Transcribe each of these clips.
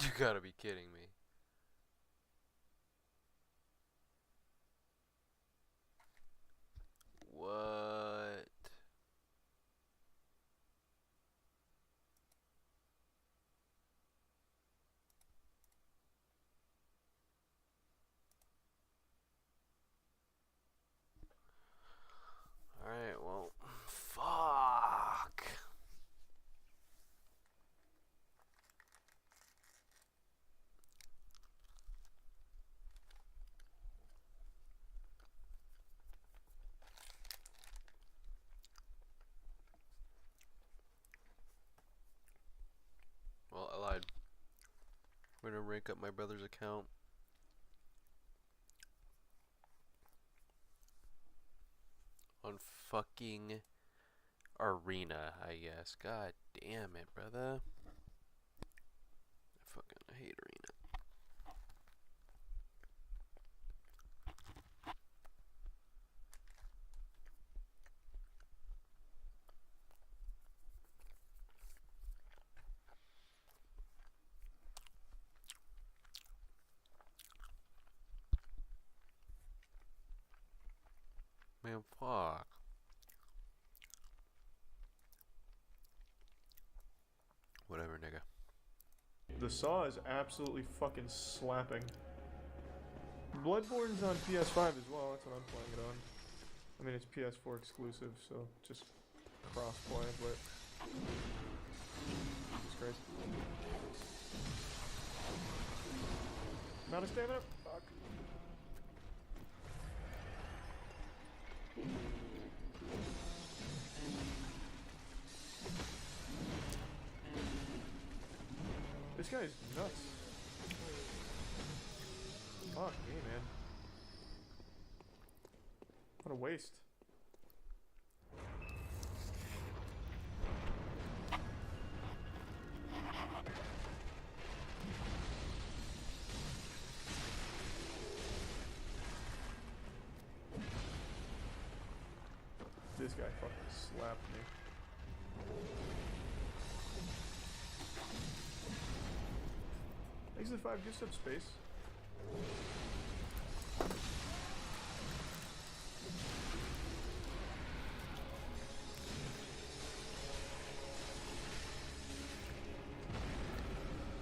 You gotta be kidding me. What? Alright, well, fuck. Well, I lied. We're gonna rank up my brother's account. On fucking Arena, I guess. God damn it, brother. I hate Arena. Man, fuck. Whatever, nigga. The Saw is absolutely fucking slapping. Bloodborne's on PS5 as well, that's what I'm playing it on. I mean, it's PS4 exclusive, so just cross-play, but... Jesus Christ. Not a stamina? Fuck. This guy's nuts. Fuck me, man. What a waste. This guy fucking slapped me. Thanks to the 5 gift sub space.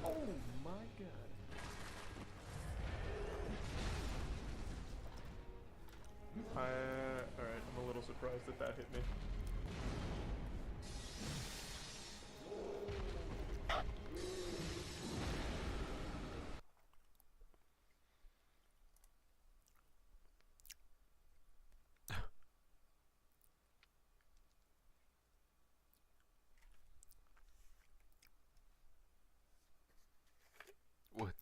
Oh my god. Alright, I'm a little surprised that that hit me. What?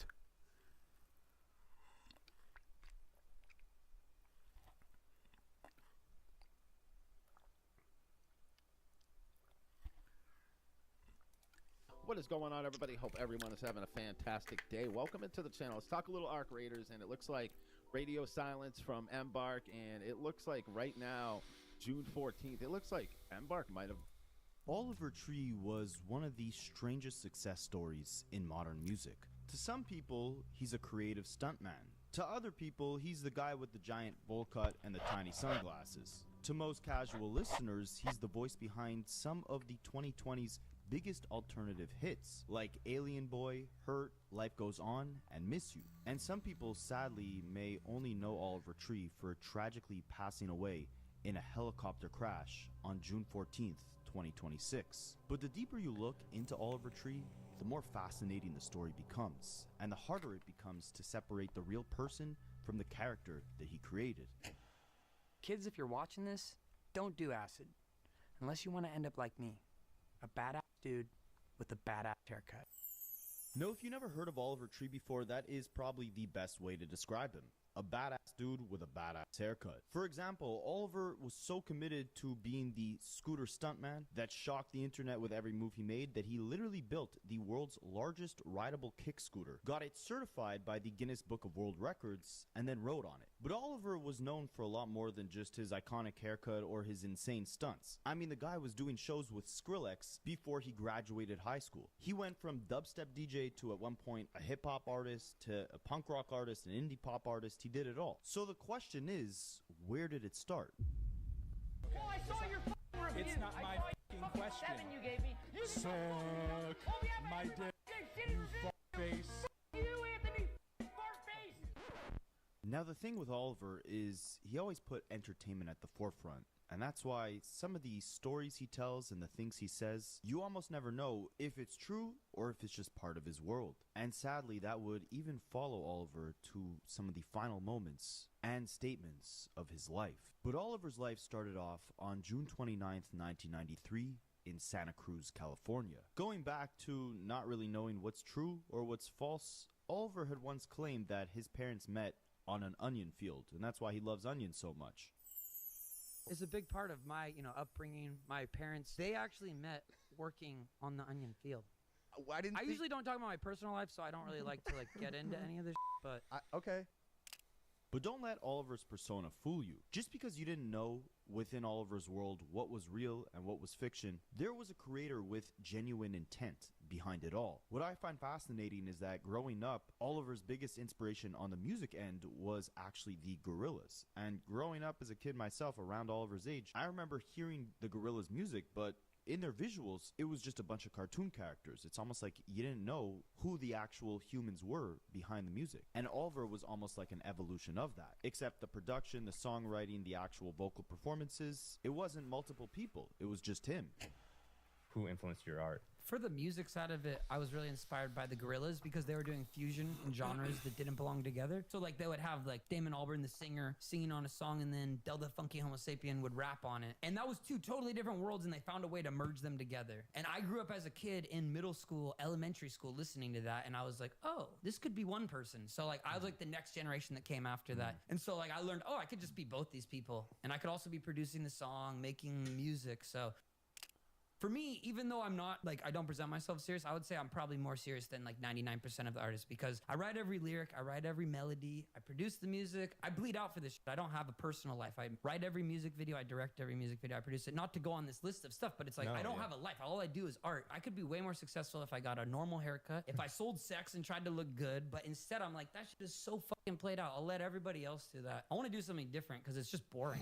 What is going on, everybody? Hope everyone is having a fantastic day. Welcome into the channel. Let's talk a little Arc Raiders, and it looks like Radio Silence from Embark, and it looks like right now, June 14th, it looks like Embark might have... Oliver Tree was one of the strangest success stories in modern music. To some people, he's a creative stuntman. To other people, he's the guy with the giant bowl cut and the tiny sunglasses. To most casual listeners, he's the voice behind some of the 2020's biggest alternative hits, like Alien Boy, Hurt, Life Goes On, and Miss You. And some people, sadly, may only know Oliver Tree for tragically passing away in a helicopter crash on June 14th, 2026. But the deeper you look into Oliver Tree, the more fascinating the story becomes, and the harder it becomes to separate the real person from the character that he created. Kids, if you're watching this, don't do acid. Unless you want to end up like me. A badass dude with a badass haircut. No, if you never heard of Oliver Tree before, that is probably the best way to describe him. A badass dude with a badass haircut. For example, Oliver was so committed to being the scooter stuntman that shocked the internet with every move he made that he literally built the world's largest rideable kick scooter, got it certified by the Guinness Book of World Records, and then rode on it. But Oliver was known for a lot more than just his iconic haircut or his insane stunts. I mean, the guy was doing shows with Skrillex before he graduated high school. He went from dubstep DJ DJ to at one point a hip hop artist to a punk rock artist, an indie pop artist. He did it all. So the question is, where did it start? Oh, I saw your f***ing review. It's not my f***ing question. 7 you gave me. You Suck my dick, you f*** face. You, Anthony, fart face. Now the thing with Oliver is he always put entertainment at the forefront. And that's why some of the stories he tells and the things he says, you almost never know if it's true or if it's just part of his world. And sadly, that would even follow Oliver to some of the final moments and statements of his life. But Oliver's life started off on June 29th, 1993 in Santa Cruz, California. Going back to not really knowing what's true or what's false, Oliver had once claimed that his parents met on an onion field, and that's why he loves onions so much. It's a big part of my, upbringing. My parents, they actually met working on the onion field. I usually don't talk about my personal life, so I don't really like to get into any of this but Okay. But don't let Oliver's persona fool you. Just because you didn't know within Oliver's world what was real and what was fiction, there was a creator with genuine intent behind it all. What I find fascinating is that growing up, Oliver's biggest inspiration on the music end was actually the Gorillaz. And growing up as a kid myself around Oliver's age, I remember hearing the Gorillaz music, but in their visuals, it was just a bunch of cartoon characters. It's almost like you didn't know who the actual humans were behind the music. And Oliver was almost like an evolution of that. Except the production, the songwriting, the actual vocal performances, it wasn't multiple people. It was just him. Who influenced your art? For the music side of it, I was really inspired by the Gorillaz because they were doing fusion in genres that didn't belong together. So they would have Damon Albarn, the singer, singing on a song, and then Del the Funky Homo Sapien would rap on it. And that was two totally different worlds, and they found a way to merge them together. And I grew up as a kid in middle school, elementary school, listening to that, and I was like, oh, this could be one person. So I was the next generation that came after that. And so I learned, oh, I could just be both these people. And I could also be producing the song, making music. So for me, even though I'm not, I don't present myself serious, I would say I'm probably more serious than 99% of the artists because I write every lyric, I write every melody, I produce the music, I bleed out for this shit. I don't have a personal life. I write every music video, I direct every music video, I produce it. Not to go on this list of stuff, but it's I don't have a life. All I do is art. I could be way more successful if I got a normal haircut, if I sold sex and tried to look good, but instead I'm that shit is so fucking played out. I'll let everybody else do that. I want to do something different because it's just boring.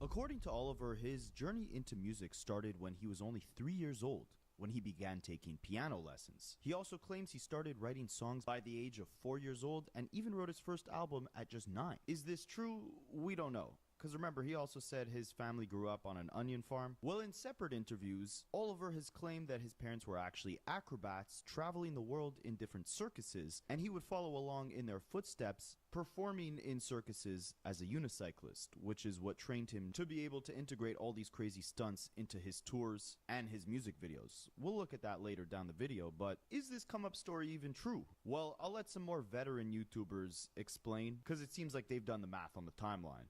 According to Oliver, his journey into music started when he was only 3 years old, when he began taking piano lessons. He also claims he started writing songs by the age of 4 years old and even wrote his first album at just 9. Is this true? We don't know. Because remember, he also said his family grew up on an onion farm. Well, in separate interviews, Oliver has claimed that his parents were actually acrobats traveling the world in different circuses, and he would follow along in their footsteps, performing in circuses as a unicyclist, which is what trained him to be able to integrate all these crazy stunts into his tours and his music videos. We'll look at that later down the video, but is this come-up story even true? Well, I'll let some more veteran YouTubers explain, because it seems like they've done the math on the timeline.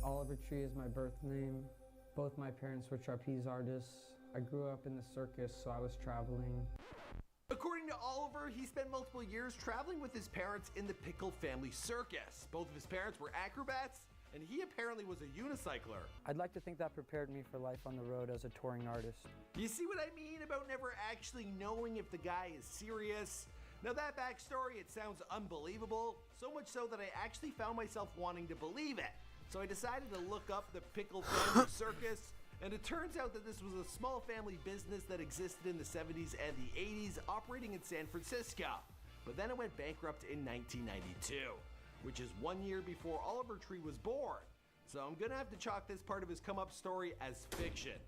Oliver Tree is my birth name. Both my parents were trapeze artists. I grew up in the circus, so I was traveling. According to Oliver, he spent multiple years traveling with his parents in the Pickle family circus. Both of his parents were acrobats, and he apparently was a unicycler. I'd like to think that prepared me for life on the road as a touring artist. You see what I mean about never actually knowing if the guy is serious? Now that backstory, it sounds unbelievable, so much so that I actually found myself wanting to believe it. So I decided to look up the Pickle family circus, and it turns out that this was a small family business that existed in the 70s and the 80s, operating in San Francisco. But then it went bankrupt in 1992, which is 1 year before Oliver Tree was born. So I'm gonna have to chalk this part of his come-up story as fiction.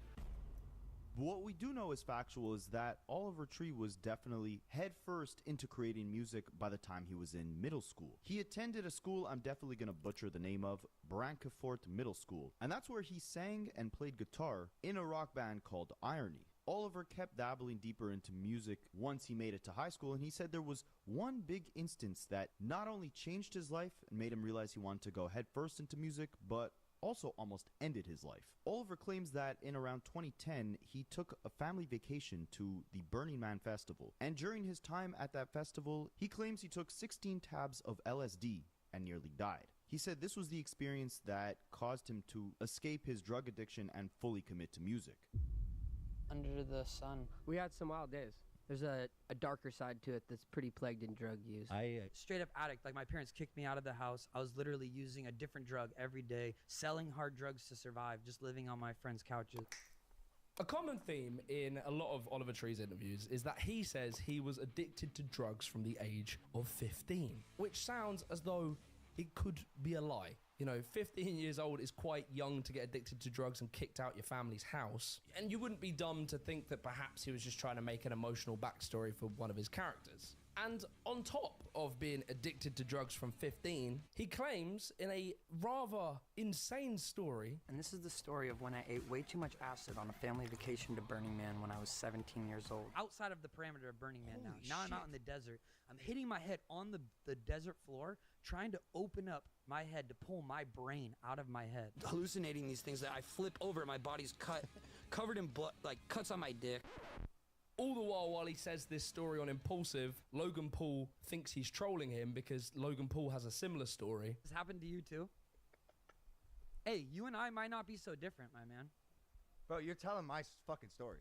What we do know is factual is that Oliver Tree was definitely headfirst into creating music by the time he was in middle school. He attended a school I'm definitely going to butcher the name of, Brancafort Middle School, and that's where he sang and played guitar in a rock band called Irony. Oliver kept dabbling deeper into music once he made it to high school, and he said there was one big instance that not only changed his life and made him realize he wanted to go headfirst into music, but also almost ended his life. Oliver claims that in around 2010, he took a family vacation to the Burning Man Festival. And during his time at that festival, he claims he took 16 tabs of LSD and nearly died. He said this was the experience that caused him to escape his drug addiction and fully commit to music. Under the sun. We had some wild days. There's a darker side to it that's pretty plagued in drug use. Straight up addict. Like, my parents kicked me out of the house. I was literally using a different drug every day, selling hard drugs to survive, just living on my friends' couches. A common theme in a lot of Oliver Tree's interviews is that he says he was addicted to drugs from the age of 15, which sounds as though it could be a lie. You know, 15 years old is quite young to get addicted to drugs and kicked out your family's house. And you wouldn't be dumb to think that perhaps he was just trying to make an emotional backstory for one of his characters. And on top of being addicted to drugs from 15, he claims in a rather insane story. And this is the story of when I ate way too much acid on a family vacation to Burning Man when I was 17 years old. Outside of the parameter of Burning Man now. Now I'm out in the desert. I'm hitting my head on the desert floor, trying to open up my head to pull my brain out of my head. Hallucinating these things that I flip over, my body's cut, covered in blood, like cuts on my dick. All the while he says this story on Impulsive, Logan Paul thinks he's trolling him because Logan Paul has a similar story. This happened to you too? Hey, you and I might not be so different, my man. Bro, you're telling my fucking story.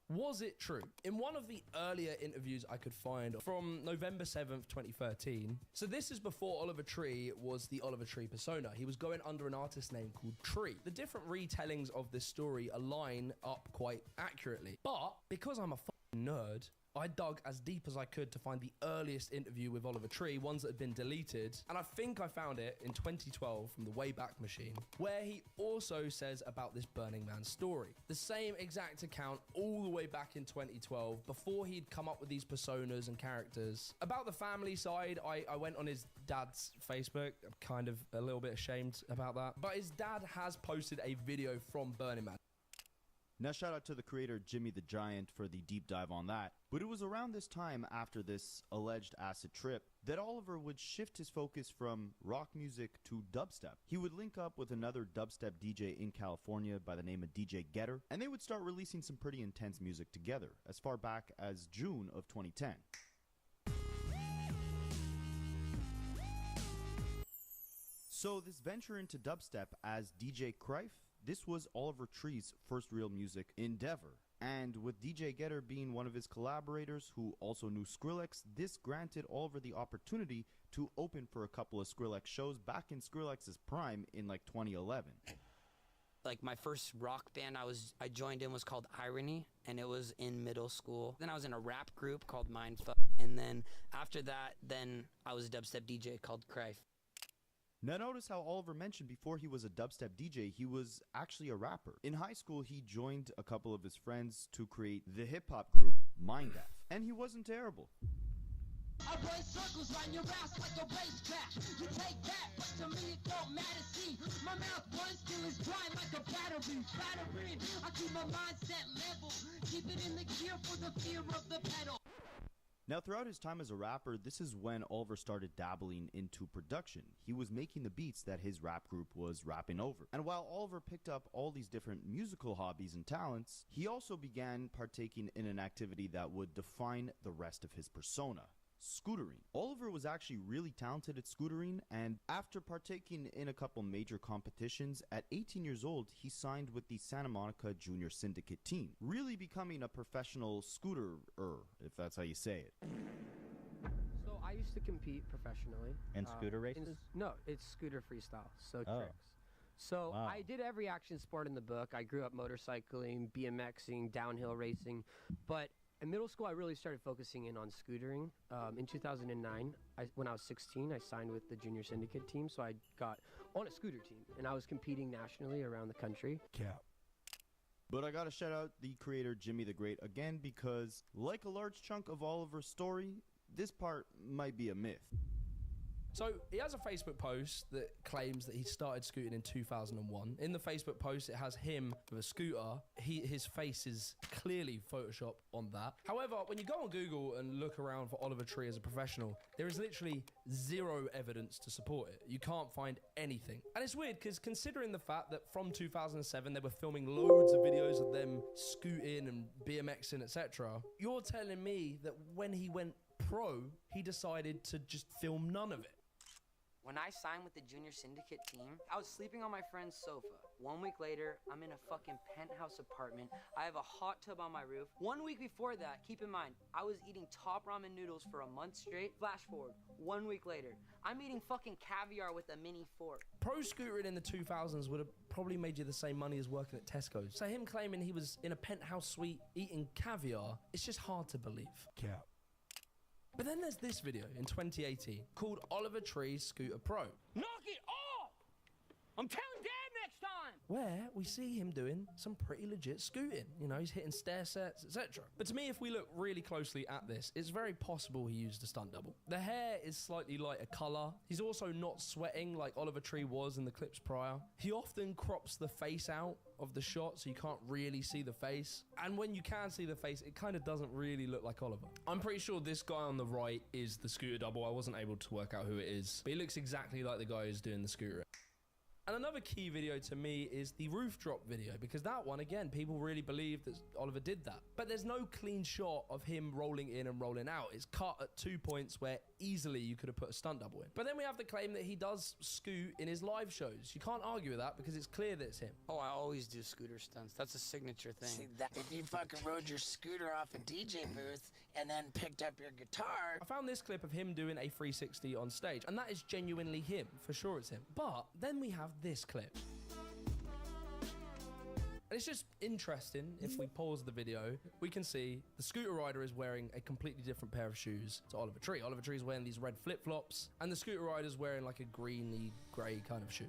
Was it true? In one of the earlier interviews I could find from November 7th, 2013, so this is before Oliver Tree was the Oliver Tree persona. He was going under an artist name called Tree. The different retellings of this story align up quite accurately. But because I'm a fucking nerd, I dug as deep as I could to find the earliest interview with Oliver Tree, ones that had been deleted, and I think I found it in 2012 from the Wayback Machine, where he also says about this Burning Man story. The same exact account all the way back in 2012, before he'd come up with these personas and characters. About the family side, I went on his dad's Facebook. I'm kind of a little bit ashamed about that. But his dad has posted a video from Burning Man. Now, shout out to the creator Jimmy the Giant for the deep dive on that. But it was around this time, after this alleged acid trip, that Oliver would shift his focus from rock music to dubstep. He would link up with another dubstep DJ in California by the name of DJ Getter, and they would start releasing some pretty intense music together, as far back as June of 2010. So this venture into dubstep as DJ Krife, this was Oliver Tree's first real music endeavor. And with DJ Getter being one of his collaborators who also knew Skrillex, this granted Oliver the opportunity to open for a couple of Skrillex shows back in Skrillex's prime in like 2011. Like, my first rock band I joined in was called Irony, and it was in middle school. Then I was in a rap group called Mindfuck, and then after that, then I was a dubstep DJ called Krife. Now notice how Oliver mentioned before he was a dubstep DJ, he was actually a rapper. In high school, he joined a couple of his friends to create the hip-hop group Mind Deaf, and he wasn't terrible. I run circles round your ass like a racetrack. You take that, but to me it don't matter. See, my mouth runs till it's dry like a battery. Battering, I keep my mindset level. Keep it in the gear for the fear of the pedal. Now, throughout his time as a rapper, this is when Oliver started dabbling into production. He was making the beats that his rap group was rapping over. And while Oliver picked up all these different musical hobbies and talents, he also began partaking in an activity that would define the rest of his persona: scootering. Oliver was actually really talented at scootering, and after partaking in a couple major competitions, at 18 years old, he signed with the Santa Monica Junior Syndicate team, really becoming a professional scooterer, if that's how you say it. So I used to compete professionally. And scooter races? No, it's scooter freestyle, so Oh. tricks. So Wow. I did every action sport in the book. I grew up motorcycling, BMXing, downhill racing, but in middle school, I really started focusing in on scootering. In 2009, when I was 16, I signed with the Junior Syndicate team, so I got on a scooter team, and I was competing nationally around the country. Cap. But I gotta shout out the creator Jimmy the Great again, because like a large chunk of Oliver's story, this part might be a myth. So he has a Facebook post that claims that he started scooting in 2001. In the Facebook post, it has him with a scooter. His face is clearly photoshopped on that. However, when you go on Google and look around for Oliver Tree as a professional, there is literally zero evidence to support it. You can't find anything. And it's weird because considering the fact that from 2007 they were filming loads of videos of them scooting and BMXing, etc., you're telling me that when he went pro, he decided to just film none of it. When I signed with the Junior Syndicate team, I was sleeping on my friend's sofa. 1 week later, I'm in a fucking penthouse apartment. I have a hot tub on my roof. 1 week before that, keep in mind, I was eating top ramen noodles for a month straight. Flash forward, 1 week later, I'm eating fucking caviar with a mini fork. Pro scootering in the 2000s would have probably made you the same money as working at Tesco. So him claiming he was in a penthouse suite eating caviar, it's just hard to believe. Cap. But then there's this video in 2018 called Oliver Tree's Scooter Pro, Knock it off! I'm telling Dad next time! where we see him doing some pretty legit scooting. You know, he's hitting stair sets, etc. But to me, if we look really closely at this, it's very possible he used a stunt double. The hair is slightly lighter color. He's also not sweating like Oliver Tree was in the clips prior. He often crops the face out of the shot so you can't really see the face. And when you can see the face, it kind of doesn't really look like Oliver. I'm pretty sure this guy on the right is the scooter double. I wasn't able to work out who it is, but he looks exactly like the guy who's doing the scooter. And another key video to me is the roof drop video, because that one, again, people really believe that Oliver did that. But there's no clean shot of him rolling in and rolling out. It's cut at 2 points where easily you could have put a stunt double in. But then we have the claim that he does scoot in his live shows. You can't argue with that because it's clear that it's him. Oh, I always do scooter stunts. That's a signature thing. See, that, if you fucking rode your scooter off a DJ booth and then picked up your guitar. I found this clip of him doing a 360 on stage, and that is genuinely him. For sure it's him. But then we have this clip. And it's just interesting, if we pause the video, we can see the scooter rider is wearing a completely different pair of shoes to Oliver Tree. Oliver Tree is wearing these red flip-flops, and the scooter rider is wearing like a greeny, grey kind of shoe.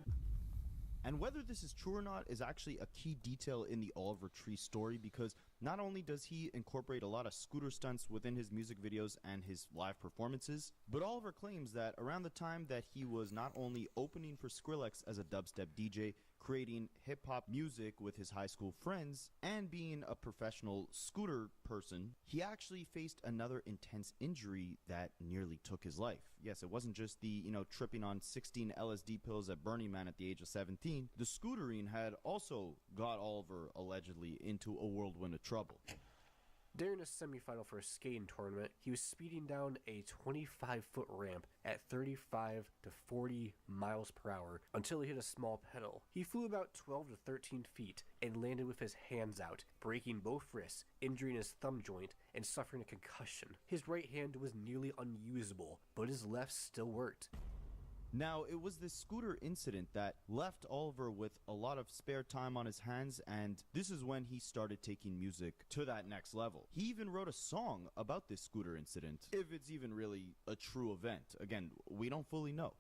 And whether this is true or not is actually a key detail in the Oliver Tree story, because not only does he incorporate a lot of scooter stunts within his music videos and his live performances, but Oliver claims that around the time that he was not only opening for Skrillex as a dubstep DJ, creating hip-hop music with his high school friends, and being a professional scooter person, he actually faced another intense injury that nearly took his life. Yes, it wasn't just the, tripping on 16 LSD pills at Burning Man at the age of 17. The scootering had also got Oliver allegedly into a whirlwind of trouble. During a semifinal for a skating tournament, he was speeding down a 25-foot ramp at 35 to 40 miles per hour until he hit a small pedal. He flew about 12 to 13 feet and landed with his hands out, breaking both wrists, injuring his thumb joint, and suffering a concussion. His right hand was nearly unusable, but his left still worked. Now, it was this scooter incident that left Oliver with a lot of spare time on his hands, and this is when he started taking music to that next level. He even wrote a song about this scooter incident, if it's even really a true event. Again, we don't fully know.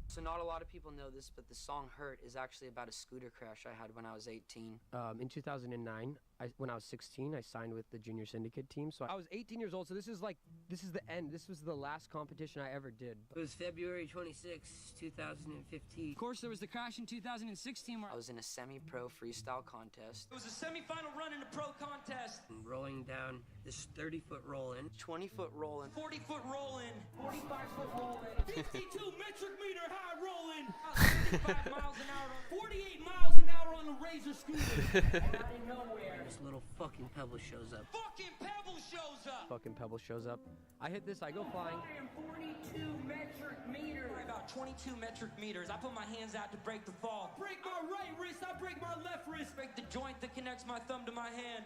So not a lot of people know this, but the song Hurt is actually about a scooter crash I had when I was 18. In 2009, when I was 16, I signed with the Junior Syndicate team. So I was 18 years old, so this is the end. This was the last competition I ever did. It was February 26, 2015. Of course, there was the crash in 2016 where I was in a semi-pro freestyle contest. it was a semifinal run in a pro contest. Rolling down this 30-foot roll-in, 20-foot roll-in, 40-foot roll-in, 45-foot roll-in, 52 metric meter high roll-in, 35 miles an hour, 48 miles an hour on the Razor scooter. And out of nowhere, this little fucking pebble shows up. fucking Pebble shows up. Fucking Pebble shows up. I hit this, I go flying. I am 42 metric meters. About 22 metric meters. I put my hands out to break the fall. Break my right wrist, I break my left wrist. Break the joint that connects my thumb to my hand.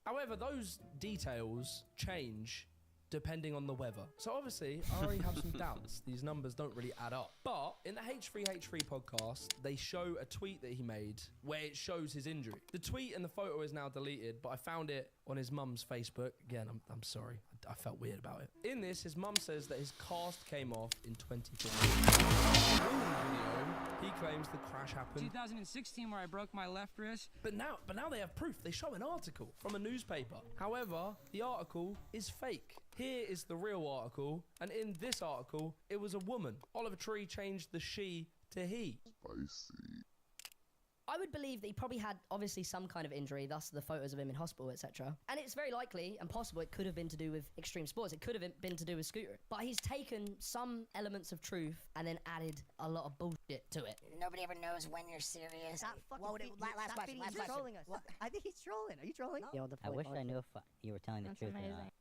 However, those details change depending on the weather. So obviously, I already have some doubts. These numbers don't really add up. But in the H3H3 podcast, they show a tweet that he made where it shows his injury. The tweet and the photo is now deleted, but I found it on his mum's Facebook. Again, I'm sorry. I felt weird about it. In this, his mum says that his cast came off in 2015. He claims the crash happened 2016 where I broke my left wrist. But now they have proof. They show an article from a newspaper. However, the article is fake. Here is the real article, and in this article, it was a woman. Oliver Tree changed the she to he. Spicy. I would believe that he probably had obviously some kind of injury, thus the photos of him in hospital, etc. And it's very likely and possible it could have been to do with extreme sports. It could have been to do with scooter. But he's taken some elements of truth and then added a lot of bullshit to it. Nobody ever knows when you're serious. Last question. Trolling us. I think he's trolling. Are you trolling? Yeah, I wish I knew if you were telling the truth or not.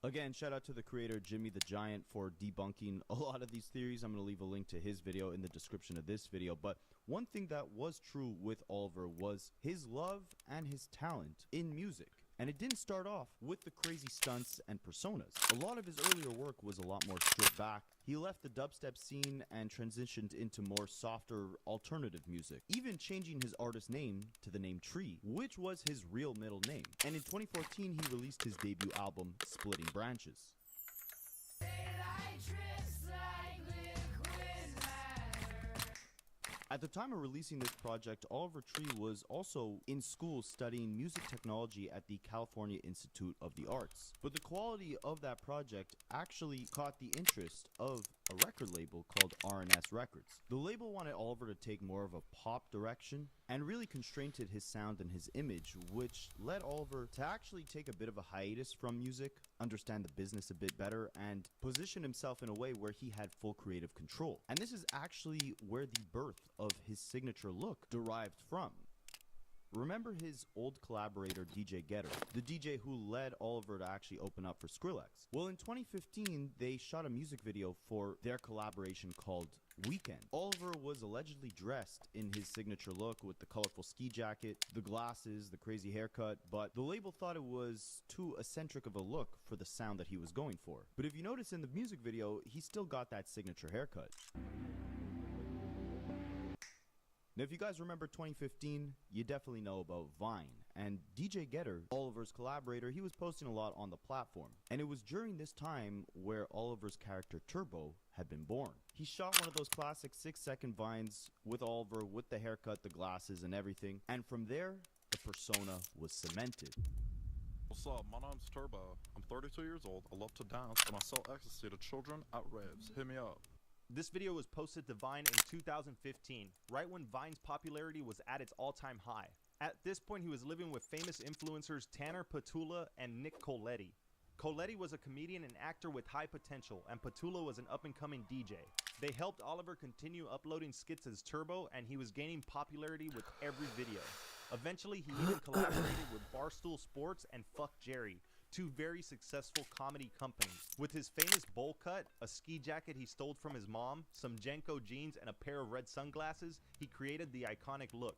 Again, shout out to the creator Jimmy the Giant for debunking a lot of these theories. I'm going to leave a link to his video in the description of this video. But one thing that was true with Oliver was his love and his talent in music. And it didn't start off with the crazy stunts and personas. A lot of his earlier work was a lot more stripped back. He left the dubstep scene and transitioned into more softer alternative music, even changing his artist name to the name Tree, which was his real middle name. And in 2014, he released his debut album, Splitting Branches. At the time of releasing this project, Oliver Tree was also in school studying music technology at the California Institute of the Arts. But the quality of that project actually caught the interest of a record label called RNS Records. The label wanted Oliver to take more of a pop direction and really constrained his sound and his image, which led Oliver to actually take a bit of a hiatus from music, understand the business a bit better, and position himself in a way where he had full creative control. And this is actually where the birth of his signature look derived from. Remember his old collaborator DJ Getter, the DJ who led Oliver to actually open up for Skrillex? Well, in 2015, they shot a music video for their collaboration called Weekend. Oliver was allegedly dressed in his signature look with the colorful ski jacket, the glasses, the crazy haircut, but the label thought it was too eccentric of a look for the sound that he was going for. But if you notice in the music video, he still got that signature haircut. Now, if you guys remember 2015, you definitely know about Vine. And DJ Getter, Oliver's collaborator, he was posting a lot on the platform. And it was during this time where Oliver's character Turbo had been born. He shot one of those classic 6-second Vines with Oliver, with the haircut, the glasses, and everything. And from there, the persona was cemented. What's up? My name's Turbo. I'm 32 years old. I love to dance, and I sell ecstasy to children at raves. Hit me up. This video was posted to Vine in 2015, right when Vine's popularity was at its all-time high. At this point, he was living with famous influencers Tanner Patula and Nick Coletti. Coletti was a comedian and actor with high potential, and Patula was an up-and-coming DJ. They helped Oliver continue uploading skits as Turbo, and he was gaining popularity with every video. Eventually, he even collaborated with Barstool Sports and Fuck Jerry, two very successful comedy companies. With his famous bowl cut, a ski jacket he stole from his mom, some Jenko jeans, and a pair of red sunglasses, he created the iconic look.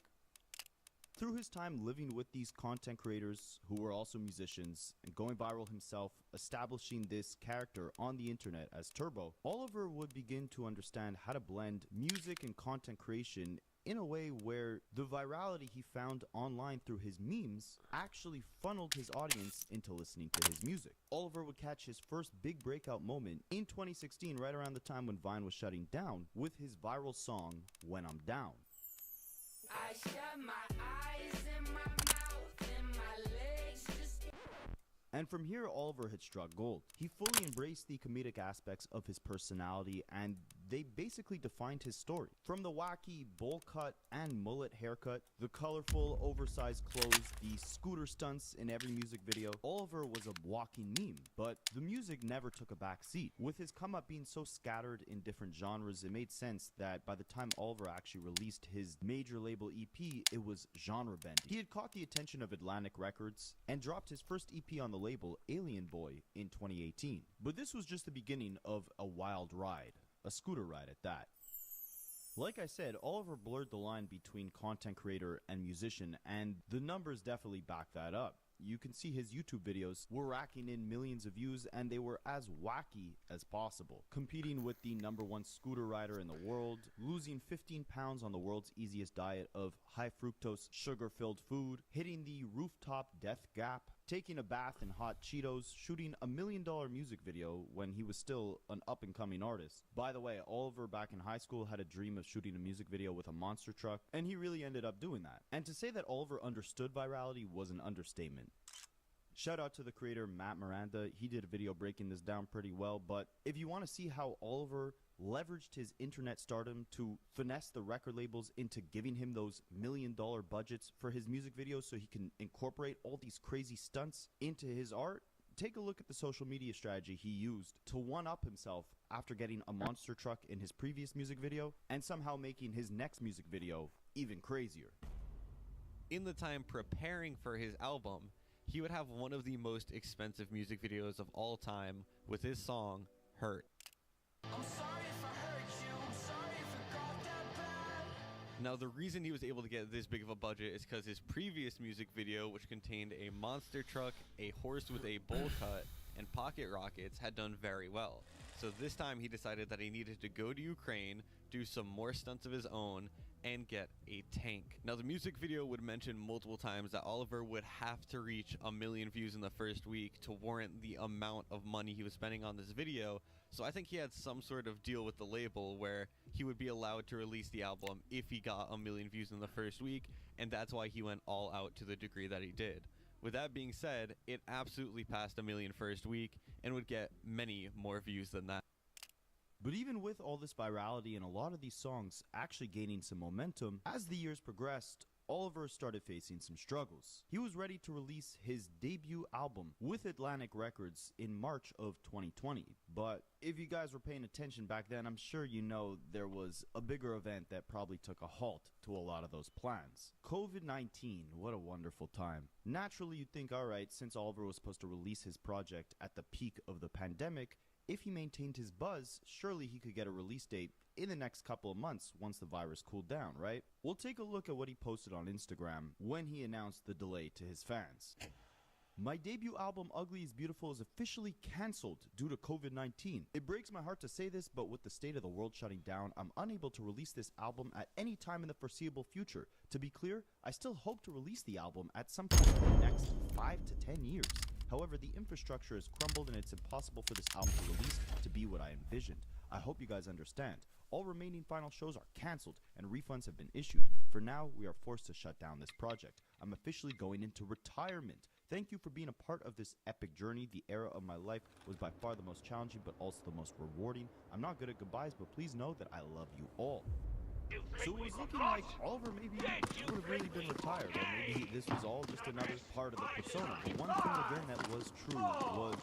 Through his time living with these content creators who were also musicians and going viral himself, establishing this character on the internet as Turbo, Oliver would begin to understand how to blend music and content creation in a way where the virality he found online through his memes actually funneled his audience into listening to his music. Oliver would catch his first big breakout moment in 2016, right around the time when Vine was shutting down, with his viral song, When I'm Down. I shut my eyes and my mouth and my legs just... And from here, Oliver had struck gold. He fully embraced the comedic aspects of his personality, and they basically defined his story. From the wacky bowl cut and mullet haircut, the colorful oversized clothes, the scooter stunts in every music video, Oliver was a walking meme. But the music never took a back seat. With his come up being so scattered in different genres, it made sense that by the time Oliver actually released his major label EP, it was genre bending. He had caught the attention of Atlantic Records and dropped his first EP on the label, Alien Boy, in 2018. But this was just the beginning of a wild ride. A scooter ride at that. Like I said, Oliver blurred the line between content creator and musician, and the numbers definitely back that up. You can see his YouTube videos were racking in millions of views, and they were as wacky as possible. Competing with the #1 scooter rider in the world, losing 15 pounds on the world's easiest diet of high fructose, sugar-filled food, hitting the rooftop death gap, taking a bath in hot Cheetos, shooting $1 million music video when he was still an up-and-coming artist. By the way, Oliver back in high school had a dream of shooting a music video with a monster truck, and he really ended up doing that. And to say that Oliver understood virality was an understatement. Shout out to the creator Matt Miranda. He did a video breaking this down pretty well, but if you want to see how Oliver leveraged his internet stardom to finesse the record labels into giving him those $1 million budgets for his music videos so he can incorporate all these crazy stunts into his art, take a look at the social media strategy he used to one-up himself after getting a monster truck in his previous music video and somehow making his next music video even crazier. In the time preparing for his album, he would have one of the most expensive music videos of all time with his song, Hurt. Now, the reason he was able to get this big of a budget is because his previous music video, which contained a monster truck, a horse with a bowl cut, and pocket rockets, had done very well. So this time he decided that he needed to go to Ukraine, do some more stunts of his own, and get a tank. Now, the music video would mention multiple times that Oliver would have to reach 1 million views in the first week to warrant the amount of money he was spending on this video. So I think he had some sort of deal with the label where he would be allowed to release the album if he got 1 million views in the first week, and that's why he went all out to the degree that he did. With that being said, it absolutely passed 1 million first week and would get many more views than that. But even with all this virality and a lot of these songs actually gaining some momentum, as the years progressed, Oliver started facing some struggles. He was ready to release his debut album with Atlantic Records in March of 2020. But if you guys were paying attention back then, I'm sure you know there was a bigger event that probably took a halt to a lot of those plans. COVID-19, what a wonderful time. Naturally, you'd think, alright, since Oliver was supposed to release his project at the peak of the pandemic, if he maintained his buzz, surely he could get a release date in the next couple of months once the virus cooled down, right? We'll take a look at what he posted on Instagram when he announced the delay to his fans. My debut album, Ugly is Beautiful, is officially cancelled due to COVID-19. It breaks my heart to say this, but with the state of the world shutting down, I'm unable to release this album at any time in the foreseeable future. To be clear, I still hope to release the album at some point in the next 5 to 10 years. However, the infrastructure has crumbled and it's impossible for this album to release to be what I envisioned. I hope you guys understand. All remaining final shows are cancelled and refunds have been issued. For now, we are forced to shut down this project. I'm officially going into retirement. Thank you for being a part of this epic journey. The era of my life was by far the most challenging but also the most rewarding. I'm not good at goodbyes, but please know that I love you all. So it was looking like Oliver maybe would have really been retired, or maybe this was all just another part of the persona. But one thing again that was true was...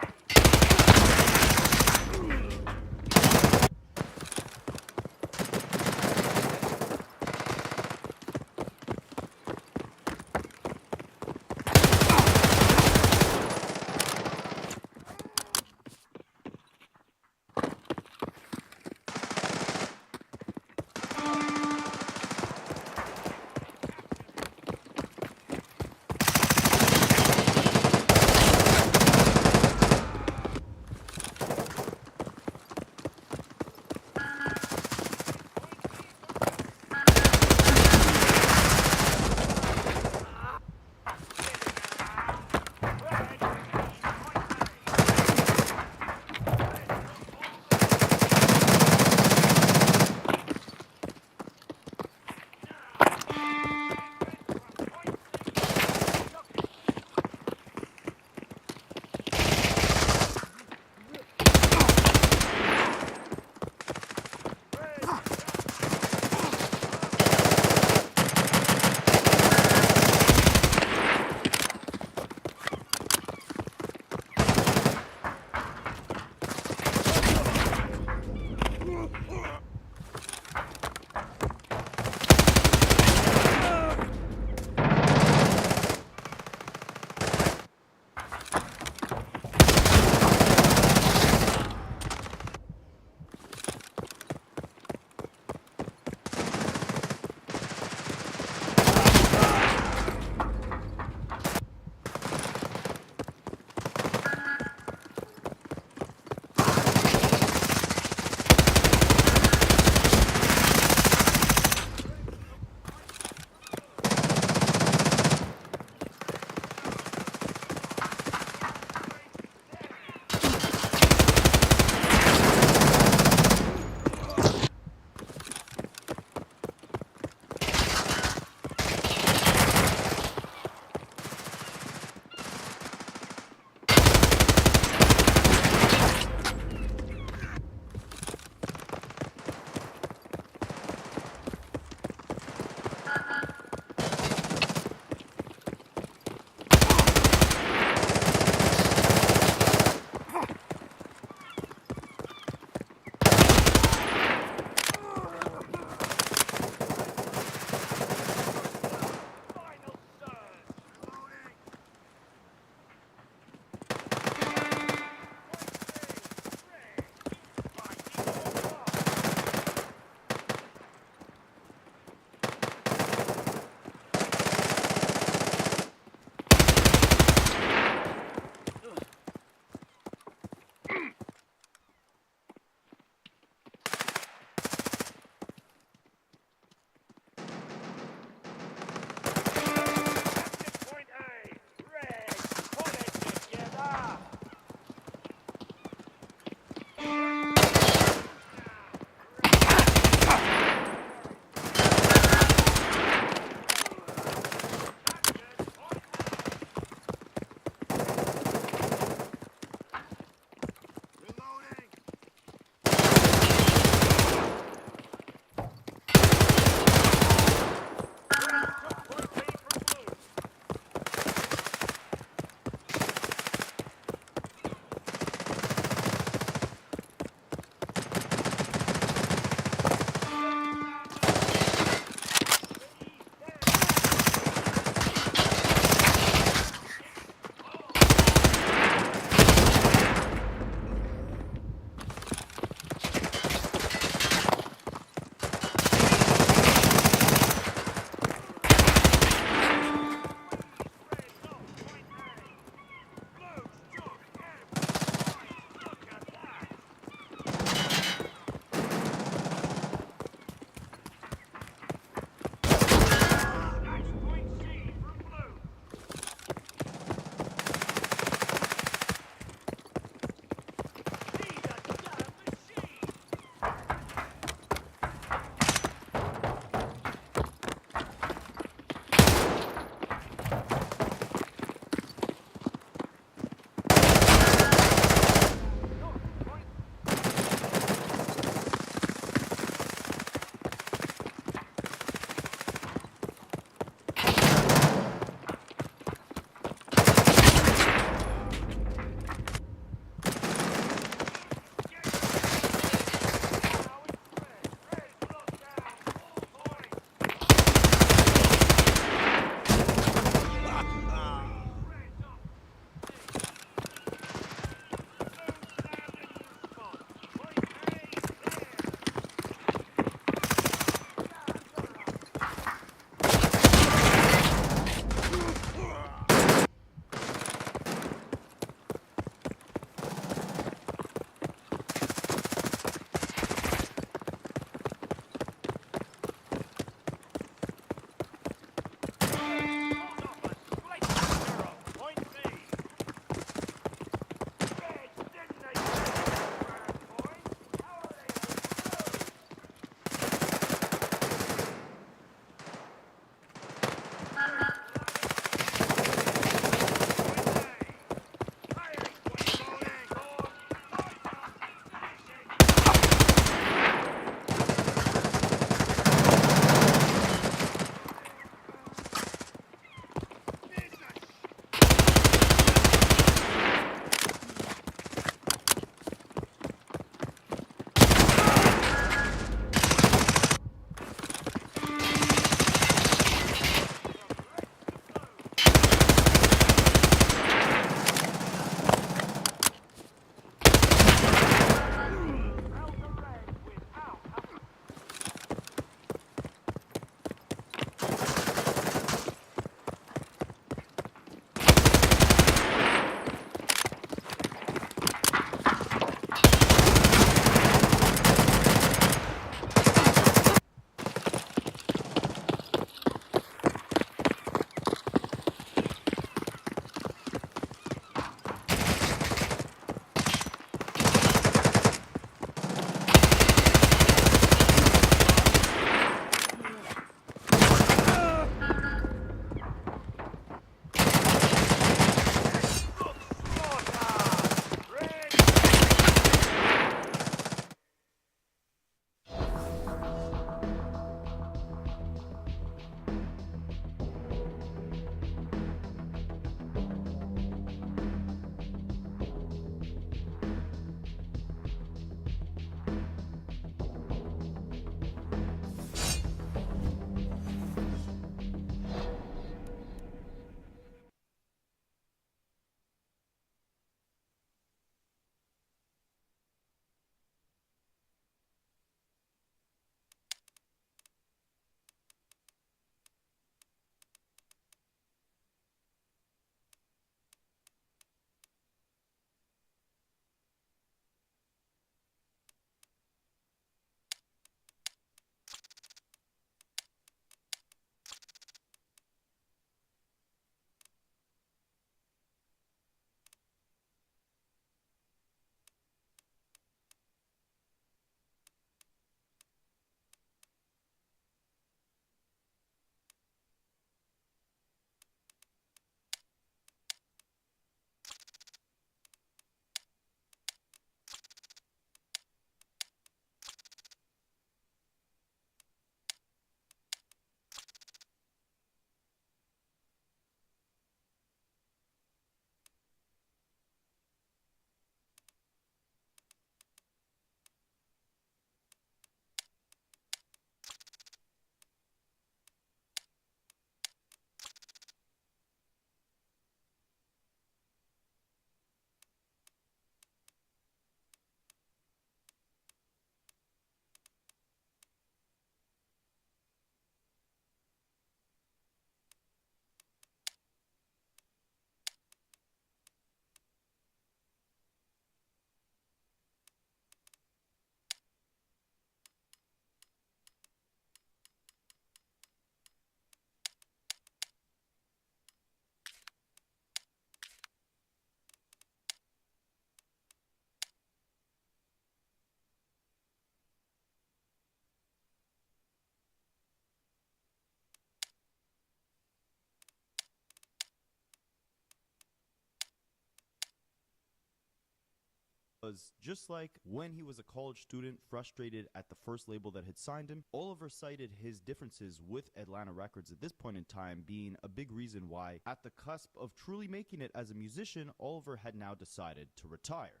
Was just like when he was a college student frustrated at the first label that had signed him, Oliver cited his differences with Atlanta Records at this point in time being a big reason why, at the cusp of truly making it as a musician, Oliver had now decided to retire.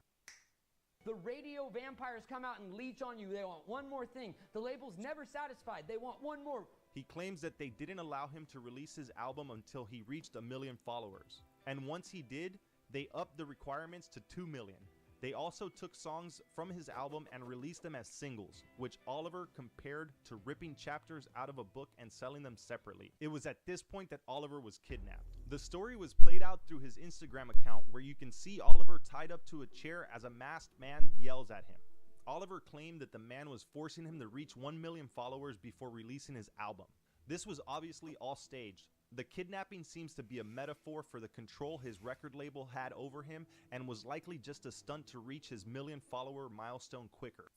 The radio vampires come out and leech on you. They want one more thing. The label's never satisfied. They want one more. He claims that they didn't allow him to release his album until he reached 1 million followers. And once he did, they upped the requirements to 2 million. They also took songs from his album and released them as singles, which Oliver compared to ripping chapters out of a book and selling them separately. It was at this point that Oliver was kidnapped. The story was played out through his Instagram account, where you can see Oliver tied up to a chair as a masked man yells at him. Oliver claimed that the man was forcing him to reach 1 million followers before releasing his album. This was obviously all staged. The kidnapping seems to be a metaphor for the control his record label had over him and was likely just a stunt to reach his 1 million follower milestone quicker.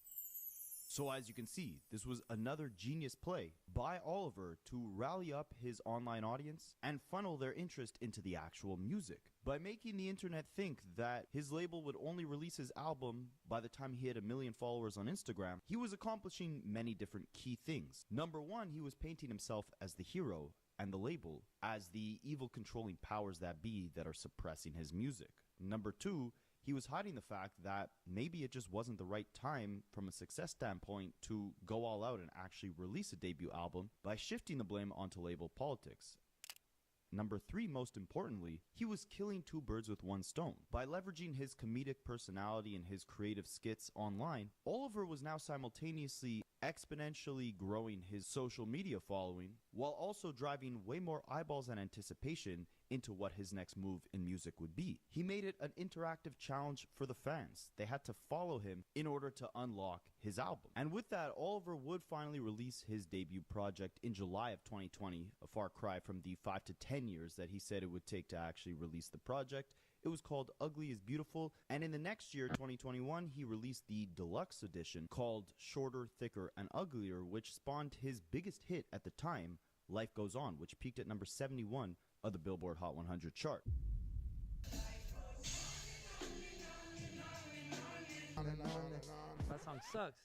So as you can see, this was another genius play by Oliver to rally up his online audience and funnel their interest into the actual music. By making the internet think that his label would only release his album by the time he had 1 million followers on Instagram, he was accomplishing many different key things. Number one, he was painting himself as the hero and the label as the evil controlling powers that be that are suppressing his music. Number two, he was hiding the fact that maybe it just wasn't the right time from a success standpoint to go all out and actually release a debut album by shifting the blame onto label politics. Number three, most importantly, he was killing two birds with one stone. By leveraging his comedic personality and his creative skits online, Oliver was now simultaneously exponentially growing his social media following while also driving way more eyeballs and anticipation into what his next move in music would be. He made it an interactive challenge for the fans. They had to follow him in order to unlock his album. And with that, Oliver would finally release his debut project in July of 2020, a far cry from the 5 to 10 years that he said it would take to actually release the project. It was called Ugly is Beautiful, and in the next year, 2021, he released the deluxe edition called Shorter, Thicker, and Uglier, which spawned his biggest hit at the time, Life Goes On, which peaked at number 71 of the Billboard Hot 100 chart. That song sucks.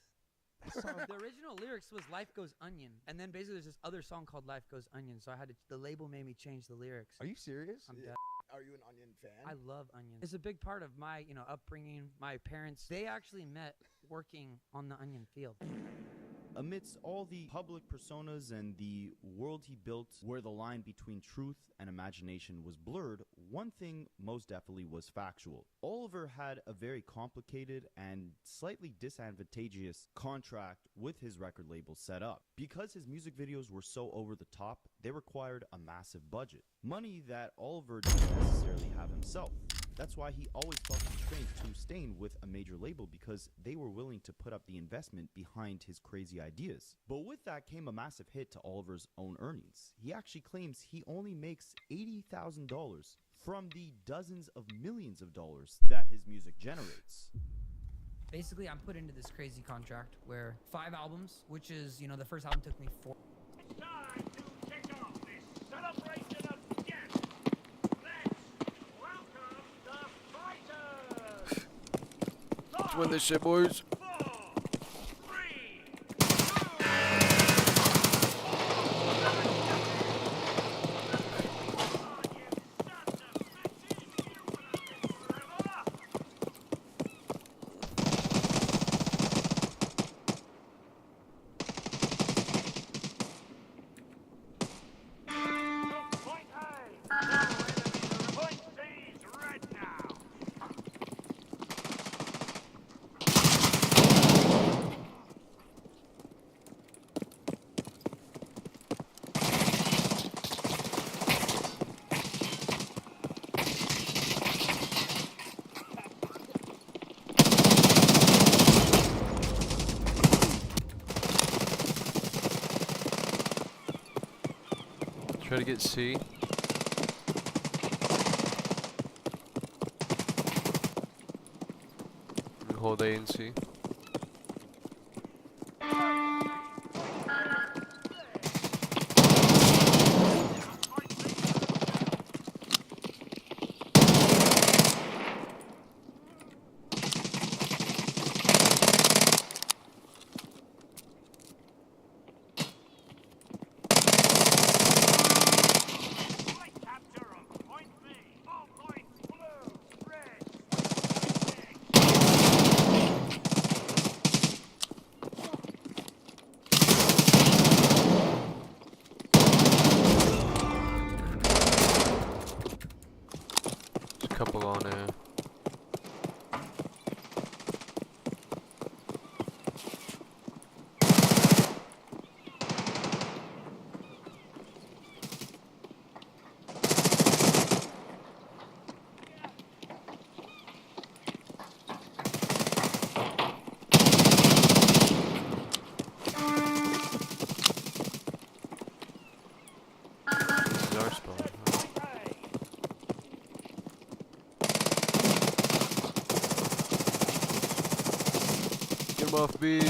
The original lyrics was Life Goes Onion, and then basically there's this other song called Life Goes Onion, so the label made me change the lyrics. Are you serious? I'm dead. Are you an Onion fan? I love Onion. It's a big part of my, upbringing. My parents, they actually met working on the onion field. Amidst all the public personas and the world he built where the line between truth and imagination was blurred, one thing most definitely was factual. Oliver had a very complicated and slightly disadvantageous contract with his record label set up. Because his music videos were so over the top, they required a massive budget. Money that Oliver didn't necessarily have himself. That's why he always felt constrained to staying with a major label, because they were willing to put up the investment behind his crazy ideas. But with that came a massive hit to Oliver's own earnings. He actually claims he only makes $80,000 from the dozens of millions of dollars that his music generates. Basically, I'm put into this crazy contract where 5 albums, which is, the first album took me 4. It's time to kick off this celebration of death. Let's welcome the fighters. Let's win this shit, boys. Try to get C. And hold A and C. him off B.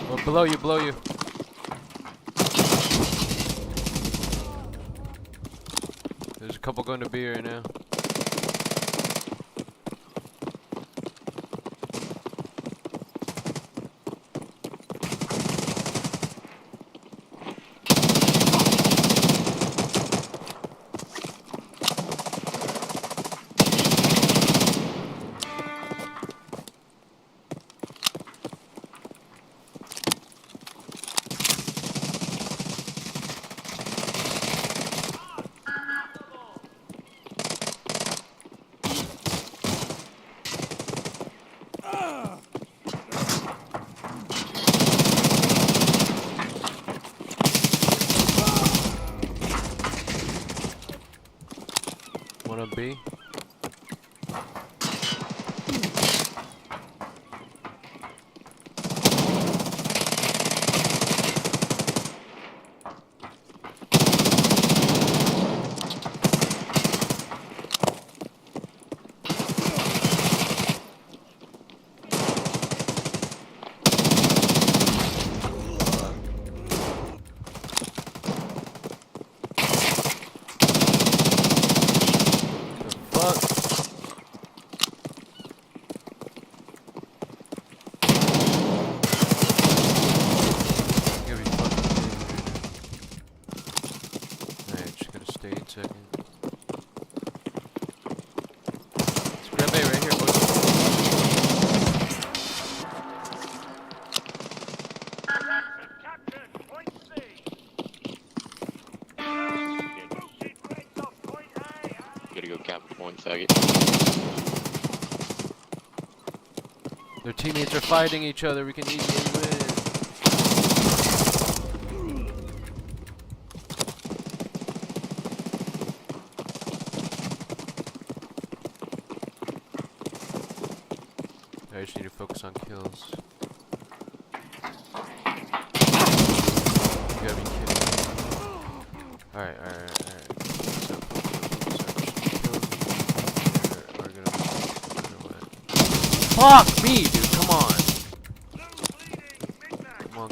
Oh, below you, below you. There's a couple going to B right now. One on B. Their teammates are fighting each other. We can easily win. I just need to focus on kills. You gotta be kidding me. Alright. Fuck me, dude, come on. Come on.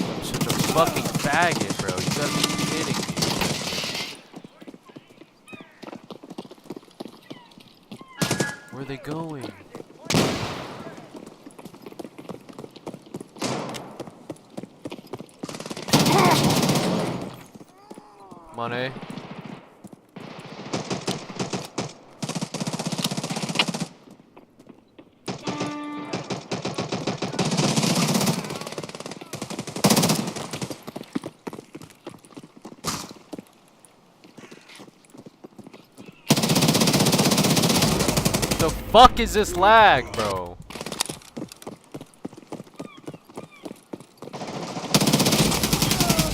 I'm such a fucking faggot, bro. You gotta be kidding me. Where are they going? Come on, A. The fuck is this lag, bro?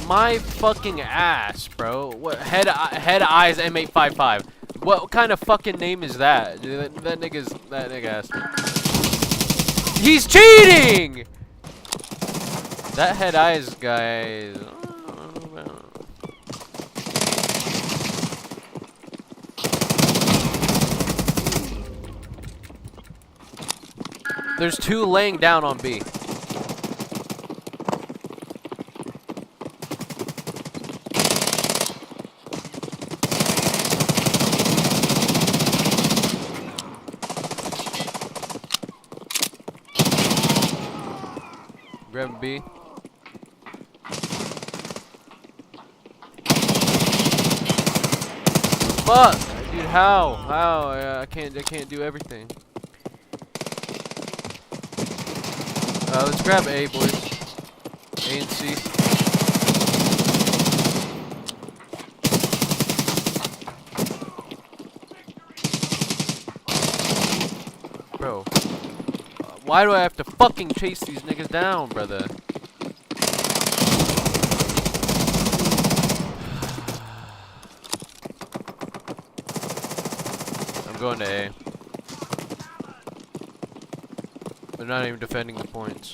My fucking ass, bro. What head eyes M855? What kind of fucking name is that? Dude, that nigga asked me. He's cheating! That head eyes guy. There's two laying down on B. Grab B. Fuck, dude! How? I can't do everything. Let's grab A, boys. A and C. Why do I have to fucking chase these niggas down, brother? I'm going to A. They're not even defending the points.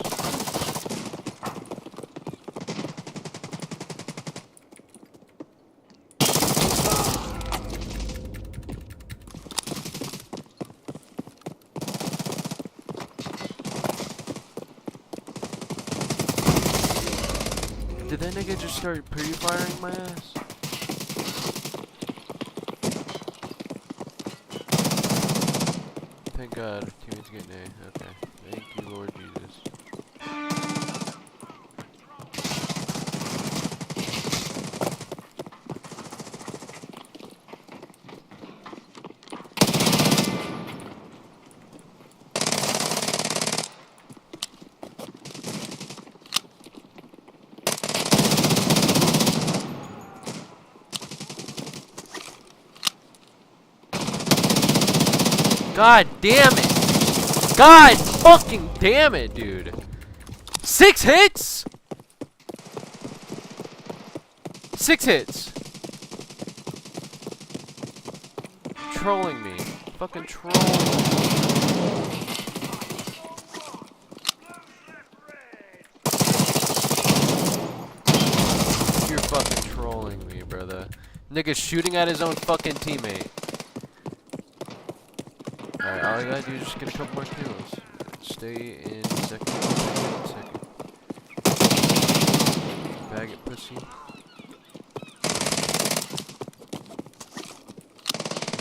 Did that nigga just start pre-firing my ass? Thank God, teammates getting A. Okay. Thank you, Lord Jesus. God damn it! God fucking damn it, dude! 6 hits? 6 hits. Trolling me. Fucking trolling me. You're fucking trolling me, brother. Nigga's shooting at his own fucking teammate. Alright, all you gotta do is just get a couple more kills. Stay in second. Bag it, pussy.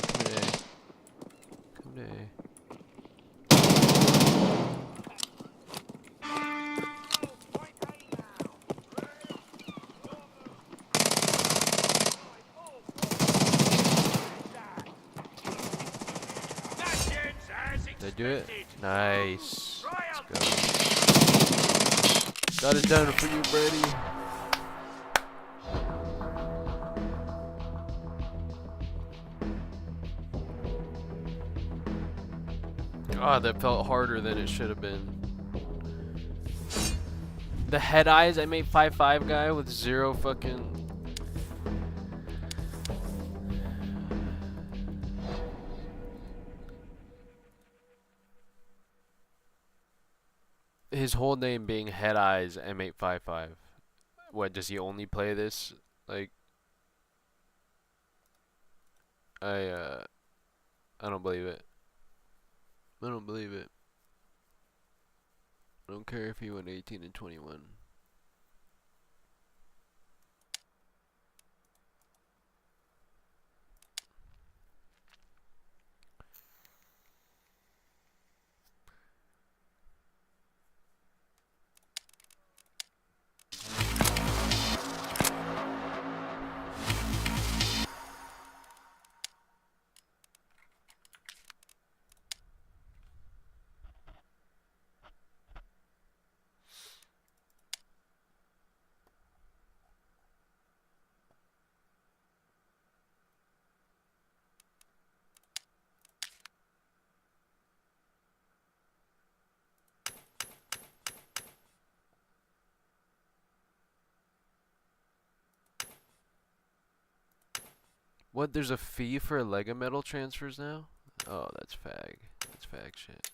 Come to A. Come to A. Did I do it? Nice. Let's go. Got it done for you, Brady. God, that felt harder than it should have been. The head eyes M855 guy with 0 fucking... His whole name being Head Eyes M855. What, does he only play this? Like, I don't believe it. I don't believe it. I don't care if he went 18 and 21. What, there's a fee for Lego Metal transfers now? Oh, that's fag. That's fag shit.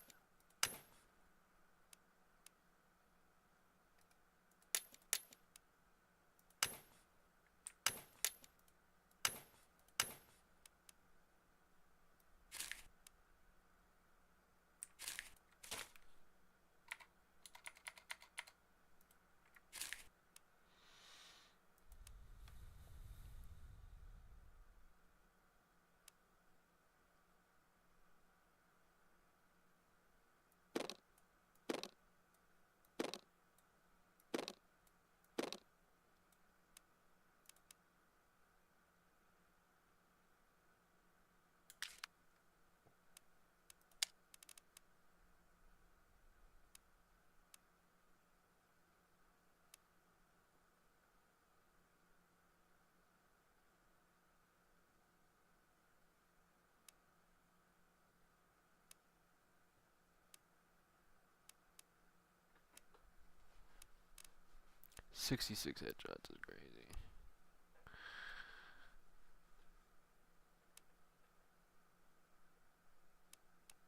66 headshots is crazy.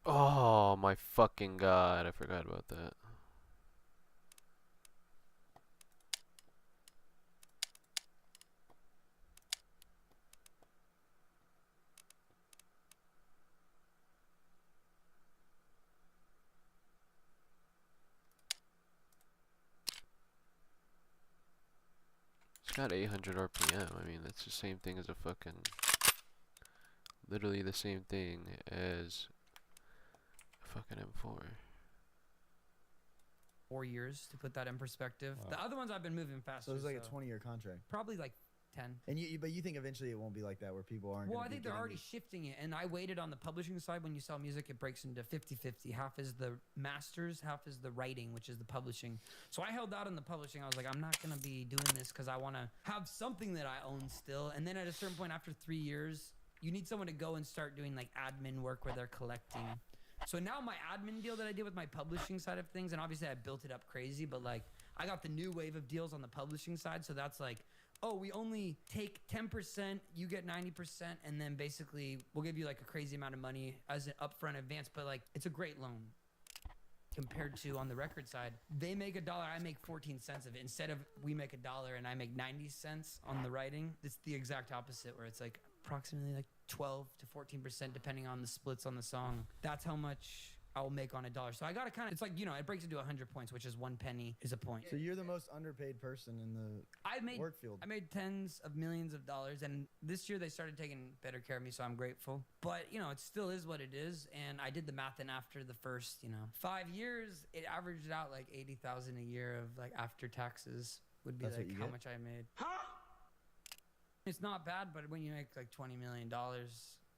Oh my fucking god, I forgot about that. It's got 800 RPM. I mean, that's the same thing as a fucking... Literally the same thing as a fucking M4. 4 years to put that in perspective. The other ones I've been moving faster. So it's like a 20-year contract. Probably like 10. And but you think eventually it won't be like that where people aren't. Well, gonna I be think they're getting already these- shifting it, and I waited on the publishing side. When you sell music, it breaks into 50-50. Half is the masters, half is the writing, which is the publishing. So I held out on the publishing. I was like, I'm not gonna be doing this because I want to have something that I own still. And then at a certain point, after 3 years, you need someone to go and start doing like admin work where they're collecting. So now my admin deal that I did with my publishing side of things, and obviously I built it up crazy, but like I got the new wave of deals on the publishing side. So that's like, oh, we only take 10%, you get 90%, and then basically we'll give you like a crazy amount of money as an upfront advance, but like it's a great loan. Compared to on the record side, they make $1, I make 14 cents of it. Instead of we make $1 and I make 90 cents on the writing, it's the exact opposite where it's like approximately like 12 to 14% depending on the splits on the song. That's how much I'll make on $1. So I gotta kind of, it's like, you know, it breaks into 100 points, which is 1 penny is a point. So you're the most underpaid person in the work field. I made tens of millions of dollars, and this year they started taking better care of me, so I'm grateful. But, you know, it still is what it is, and I did the math, and after the first, 5 years, it averaged out like 80,000 a year of like after taxes would be That's what like you how get? much I made. It's not bad, but when you make like $20 million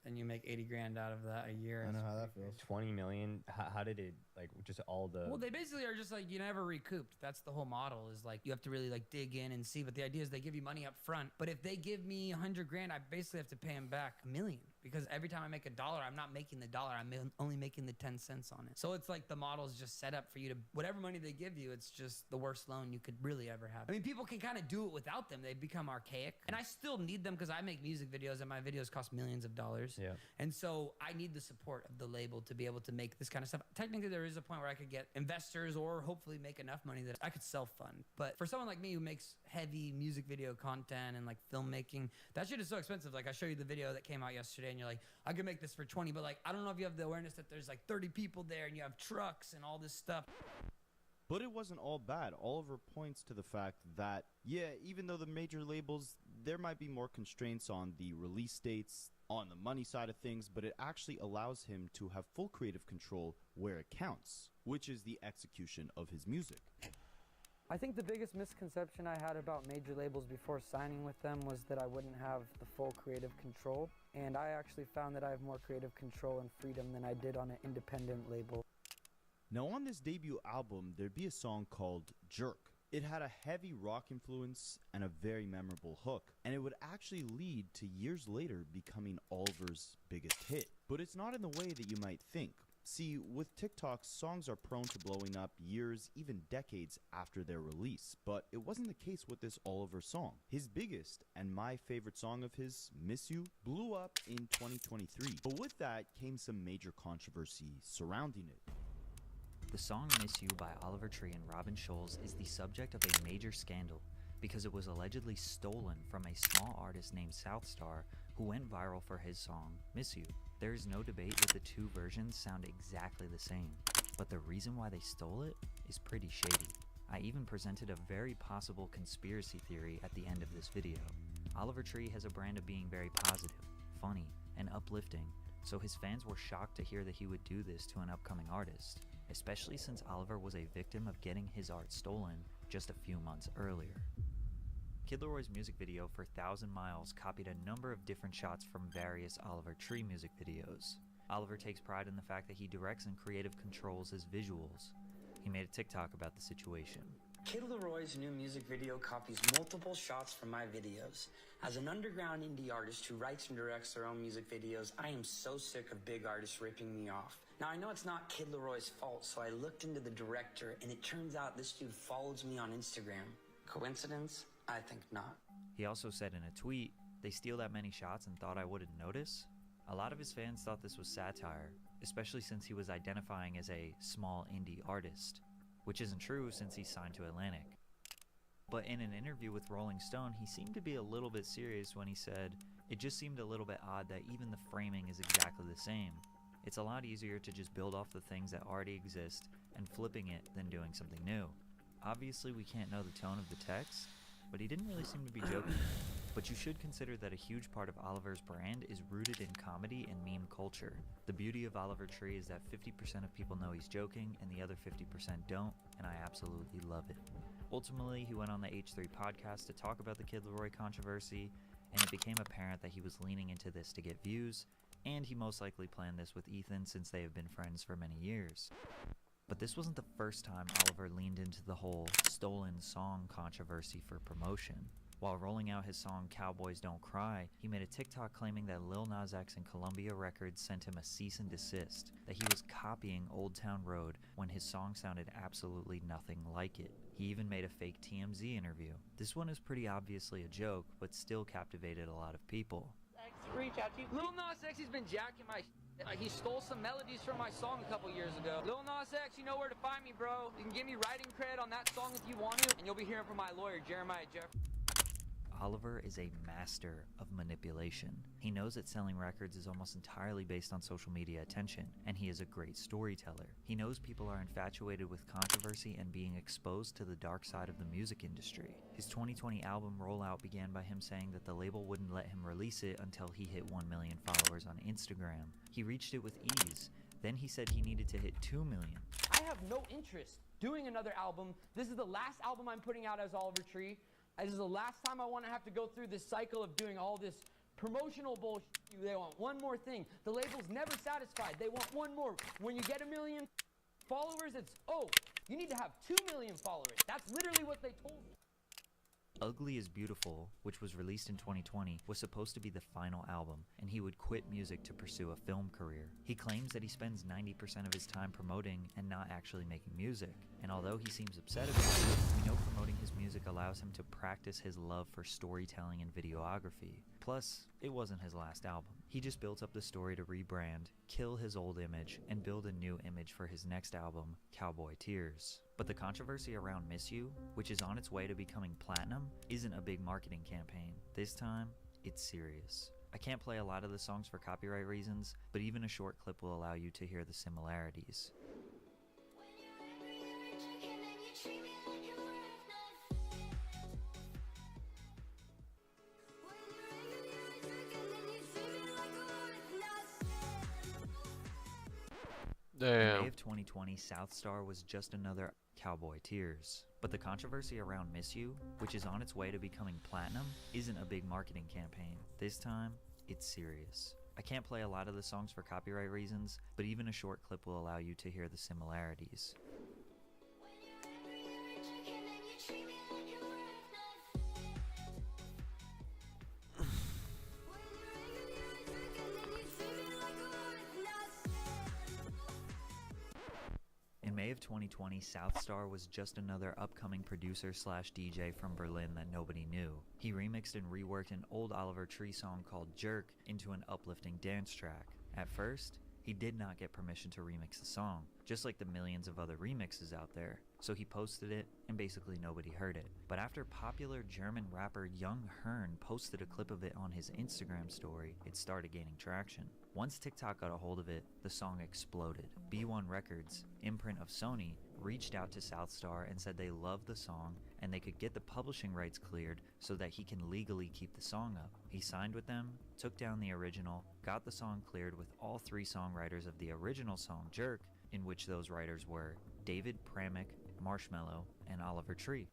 and you make 80 grand out of that a year, I know it's how that pretty feels. 20 million. How did it like just all the? Well, they basically are just like, you never recouped. That's the whole model, is like you have to really like dig in and see. But the idea is they give you money up front. But if they give me 100 grand, I basically have to pay them back $1 million, because every time I make $1, I'm not making the dollar. I'm only making the 10 cents on it. So it's like the model is just set up for you to, whatever money they give you, it's just the worst loan you could really ever have. I mean, people can kind of do it without them. They become archaic, and I still need them because I make music videos and my videos cost millions of dollars. Yeah. And so I need the support of the label to be able to make this kind of stuff. Technically, there is a point where I could get investors or hopefully make enough money that I could self-fund. But for someone like me who makes heavy music video content and like filmmaking, that shit is so expensive. Like I show you the video that came out yesterday and you're like, I could make this for 20, but like, I don't know if you have the awareness that there's like 30 people there and you have trucks and all this stuff. But it wasn't all bad. Oliver points to the fact that, yeah, even though the major labels, there might be more constraints on the release dates, on the money side of things, but it actually allows him to have full creative control where it counts, which is the execution of his music. I think the biggest misconception I had about major labels before signing with them was that I wouldn't have the full creative control, and I actually found that I have more creative control and freedom than I did on an independent label. Now on this debut album, there'd be a song called Jerk. It had a heavy rock influence and a very memorable hook, and it would actually lead to years later becoming Oliver's biggest hit. But it's not in the way that you might think. See, with TikTok, songs are prone to blowing up years, even decades after their release, but it wasn't the case with this Oliver song. His biggest, and my favorite song of his, Miss You, blew up in 2023. But with that came some major controversy surrounding it. The song Miss You by Oliver Tree and Robin Schulz is the subject of a major scandal because it was allegedly stolen from a small artist named Southstar who went viral for his song Miss You. There is no debate that the two versions sound exactly the same, but the reason why they stole it is pretty shady. I even presented a very possible conspiracy theory at the end of this video. Oliver Tree has a brand of being very positive, funny, and uplifting, so his fans were shocked to hear that he would do this to an upcoming artist, especially since Oliver was a victim of getting his art stolen just a few months earlier. Kid Leroy's music video for 1,000 Miles copied a number of different shots from various Oliver Tree music videos. Oliver takes pride in the fact that he directs and creative controls his visuals. He made a TikTok about the situation. Kid Leroy's new music video copies multiple shots from my videos. As an underground indie artist who writes and directs their own music videos, I am so sick of big artists ripping me off. Now, I know it's not Kid Leroy's fault, so I looked into the director, and it turns out this dude follows me on Instagram. Coincidence? I think not. He also said in a tweet, "They steal that many shots and thought I wouldn't notice?" A lot of his fans thought this was satire, especially since he was identifying as a small indie artist, which isn't true since he's signed to Atlantic. But in an interview with Rolling Stone, he seemed to be a little bit serious when he said, "It just seemed a little bit odd that even the framing is exactly the same. It's a lot easier to just build off the things that already exist and flipping it than doing something new." Obviously we can't know the tone of the text, but he didn't really seem to be joking. But you should consider that a huge part of Oliver's brand is rooted in comedy and meme culture. The beauty of Oliver Tree is that 50% of people know he's joking and the other 50% don't, and I absolutely love it. Ultimately, he went on the H3 podcast to talk about the Kid Laroi controversy, and it became apparent that he was leaning into this to get views, and he most likely planned this with Ethan since they have been friends for many years. But this wasn't the first time Oliver leaned into the whole stolen song controversy for promotion. While rolling out his song Cowboys Don't Cry, he made a TikTok claiming that Lil Nas X and Columbia Records sent him a cease and desist, that he was copying Old Town Road when his song sounded absolutely nothing like it. He even made a fake TMZ interview. This one is pretty obviously a joke, but still captivated a lot of people. Reach out to you. Lil Nas X, he's been jacking my he stole some melodies from my song a couple years ago. Lil Nas X, you know where to find me, bro. You can give me writing credit on that song if you want to, and you'll be hearing from my lawyer, Jeremiah Jeff. Oliver is a master of manipulation. He knows that selling records is almost entirely based on social media attention, and he is a great storyteller. He knows people are infatuated with controversy and being exposed to the dark side of the music industry. His 2020 album rollout began by him saying that the label wouldn't let him release it until he hit 1 million followers on Instagram. He reached it with ease. Then he said he needed to hit 2 million. I have no interest doing another album. This is the last album I'm putting out as Oliver Tree. This is the last time I want to have to go through this cycle of doing all this promotional bullshit. They want one more thing. The label's never satisfied. They want one more. When you get 1 million followers, it's, oh, you need to have 2 million followers. That's literally what they told me. Ugly is Beautiful, which was released in 2020, was supposed to be the final album, and he would quit music to pursue a film career. He claims that he spends 90% of his time promoting and not actually making music, and although he seems upset about it, we know promoting his music allows him to practice his love for storytelling and videography. Plus, it wasn't his last album. He just built up the story to rebrand, kill his old image, and build a new image for his next album, Cowboy Tears. But the controversy around Miss You, which is on its way to becoming platinum, isn't a big marketing campaign. This time, it's serious. I can't play a lot of the songs for copyright reasons, but even a short clip will allow you to hear the similarities. Damn. In May of 2020, South Star was just another Cowboy Tears. But the controversy around Miss You, which is on its way to becoming platinum, isn't a big marketing campaign. This time, it's serious. I can't play a lot of the songs for copyright reasons, but even a short clip will allow you to hear the similarities. In May of 2020, South Star was just another upcoming producer slash DJ from Berlin that nobody knew. He remixed and reworked an old Oliver Tree song called Jerk into an uplifting dance track. At first, he did not get permission to remix the song, just like the millions of other remixes out there. So he posted it, and basically nobody heard it. But after popular German rapper Young Hearn posted a clip of it on his Instagram story, it started gaining traction. Once TikTok got a hold of it, the song exploded. B1 Records, imprint of Sony, reached out to South Star and said they loved the song and they could get the publishing rights cleared so that he can legally keep the song up. He signed with them, took down the original, got the song cleared with all three songwriters of the original song Jerk, in which those writers were David Pramick, Marshmello, and Oliver Tree.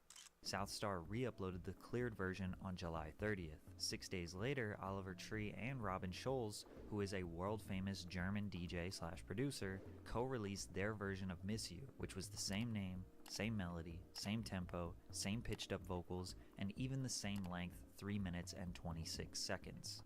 South Star re-uploaded the cleared version on July 30th. 6 days later, Oliver Tree and Robin Scholz, who is a world-famous German DJ slash producer, co-released their version of Miss You, which was the same name, same melody, same tempo, same pitched up vocals, and even the same length, 3 minutes and 26 seconds.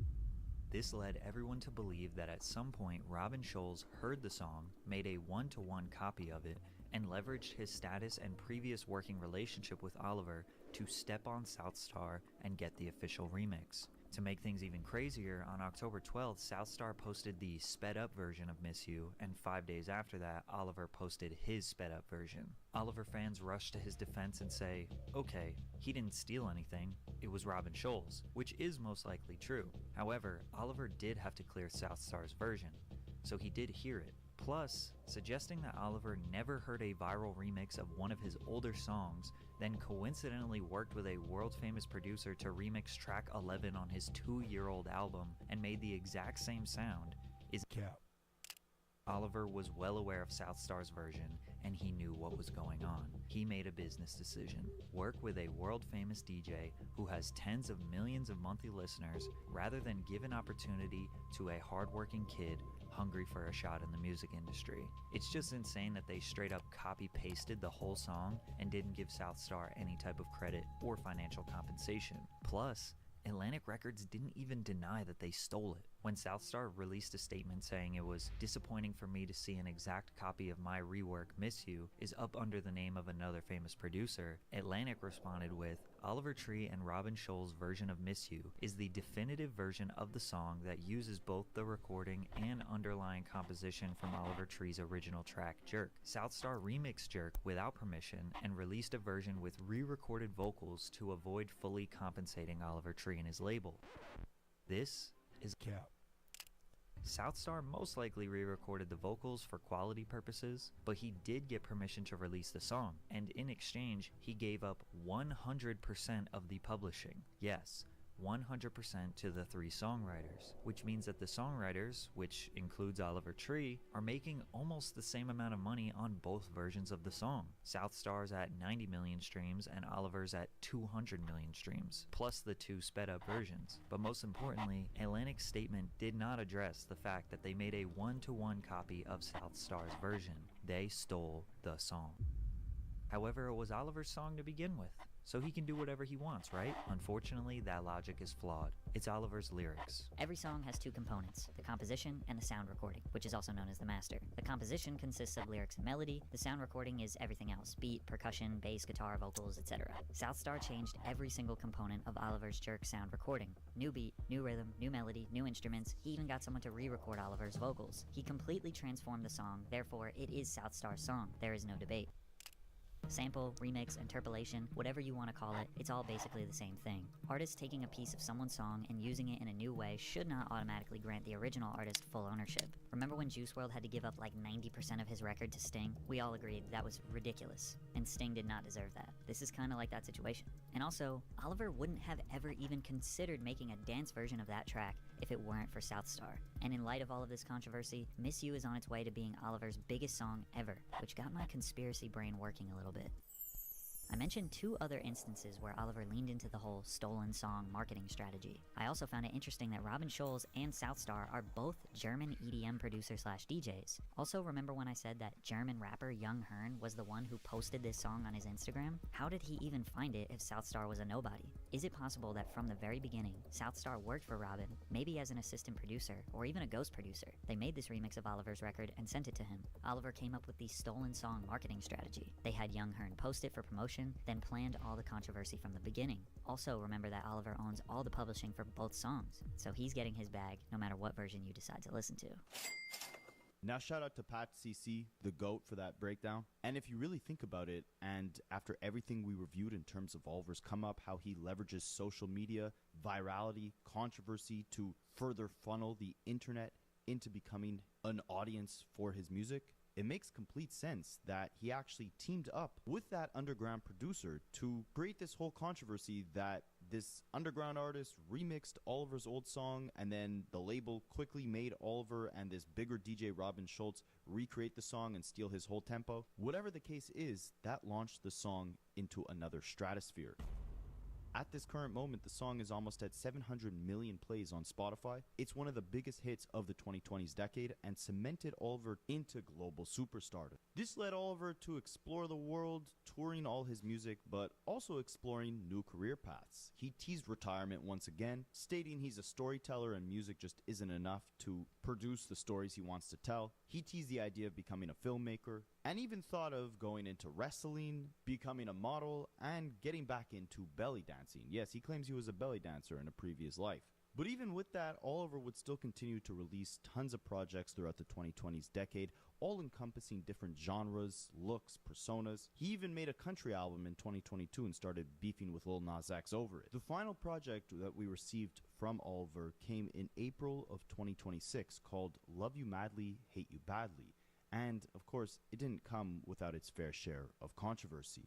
This led everyone to believe that at some point Robin Scholz heard the song, made a one-to-one copy of it, and leveraged his status and previous working relationship with Oliver to step on Southstar and get the official remix. To make things even crazier, on October 12th, Southstar posted the sped up version of Miss You, and 5 days after that, Oliver posted his sped up version. Oliver fans rushed to his defense and say, okay, he didn't steal anything, it was Robin Scholes, which is most likely true. However, Oliver did have to clear Southstar's version, so he did hear it. Plus, suggesting that Oliver never heard a viral remix of one of his older songs, then coincidentally worked with a world-famous producer to remix track 11 on his 2-year-old album and made the exact same sound, is cap. Oliver was well aware of Southstar's version, and he knew what was going on. He made a business decision. Work with a world-famous DJ who has tens of millions of monthly listeners, rather than give an opportunity to a hardworking kid hungry for a shot in the music industry. It's just insane that they straight up copy-pasted the whole song and didn't give Southstar any type of credit or financial compensation. Plus, Atlantic Records didn't even deny that they stole it. When Southstar released a statement saying it was disappointing for me to see an exact copy of my rework Miss You is up under the name of another famous producer, Atlantic responded with, Oliver Tree and Robin Scholes' version of Miss You is the definitive version of the song that uses both the recording and underlying composition from Oliver Tree's original track Jerk. Southstar remixed Jerk without permission and released a version with re-recorded vocals to avoid fully compensating Oliver Tree and his label. This is cap. Southstar most likely re-recorded the vocals for quality purposes, but he did get permission to release the song, and in exchange, he gave up 100% of the publishing. Yes, 100% to the 3 songwriters, which means that the songwriters, which includes Oliver Tree, are making almost the same amount of money on both versions of the song. Southstar's at 90 million streams and Oliver's at 200 million streams, plus the 2 sped up versions. But most importantly, Atlantic's statement did not address the fact that they made a 1-to-1 copy of Southstar's version. They stole the song. However, it was Oliver's song to begin with, so he can do whatever he wants, right? Unfortunately, that logic is flawed. It's Oliver's lyrics. Every song has 2 components, the composition and the sound recording, which is also known as the master. The composition consists of lyrics and melody. The sound recording is everything else, beat, percussion, bass, guitar, vocals, etc. Southstar changed every single component of Oliver's Jerk sound recording. New beat, new rhythm, new melody, new instruments. He even got someone to re-record Oliver's vocals. He completely transformed the song, therefore it is Southstar's song. There is no debate. Sample, remix, interpolation, whatever you want to call it, it's all basically the same thing. Artists taking a piece of someone's song and using it in a new way should not automatically grant the original artist full ownership. Remember when Juice WRLD had to give up like 90% of his record to Sting? We all agreed that was ridiculous, and Sting did not deserve that. This is kind of like that situation. And also, Oliver wouldn't have ever even considered making a dance version of that track if it weren't for Southstar. And in light of all of this controversy, Miss You is on its way to being Oliver's biggest song ever, which got my conspiracy brain working a little bit. I mentioned 2 other instances where Oliver leaned into the whole stolen song marketing strategy. I also found it interesting that Robin Scholes and Southstar are both German EDM producers/DJs. Also, remember when I said that German rapper Young Hearn was the one who posted this song on his Instagram? How did he even find it if Southstar was a nobody? Is it possible that from the very beginning, Southstar worked for Robin, maybe as an assistant producer, or even a ghost producer? They made this remix of Oliver's record and sent it to him. Oliver came up with the stolen song marketing strategy. They had Young Hearn post it for promotion, then planned all the controversy from the beginning. Also, remember that Oliver owns all the publishing for both songs, so he's getting his bag no matter what version you decide to listen to. Now shout out to Pat CC, the GOAT, for that breakdown. And if you really think about it, and after everything we reviewed in terms of Oliver's come up, how he leverages social media, virality, controversy to further funnel the internet into becoming an audience for his music, it makes complete sense that he actually teamed up with that underground producer to create this whole controversy that this underground artist remixed Oliver's old song, and then the label quickly made Oliver and this bigger DJ Robin Schultz recreate the song and steal his whole tempo. Whatever the case is, that launched the song into another stratosphere. At this current moment, the song is almost at 700 million plays on Spotify. It's one of the biggest hits of the 2020s decade and cemented Oliver into global superstardom. This led Oliver to explore the world, touring all his music, but also exploring new career paths. He teased retirement once again, stating he's a storyteller and music just isn't enough to produce the stories he wants to tell. He teased the idea of becoming a filmmaker, and even thought of going into wrestling, becoming a model, and getting back into belly dancing. Yes, he claims he was a belly dancer in a previous life. But even with that, Oliver would still continue to release tons of projects throughout the 2020s decade, all encompassing different genres, looks, personas. He even made a country album in 2022 and started beefing with Lil Nas X over it. The final project that we received from Oliver came in April of 2026 called Love You Madly, Hate You Badly. And, of course, it didn't come without its fair share of controversy.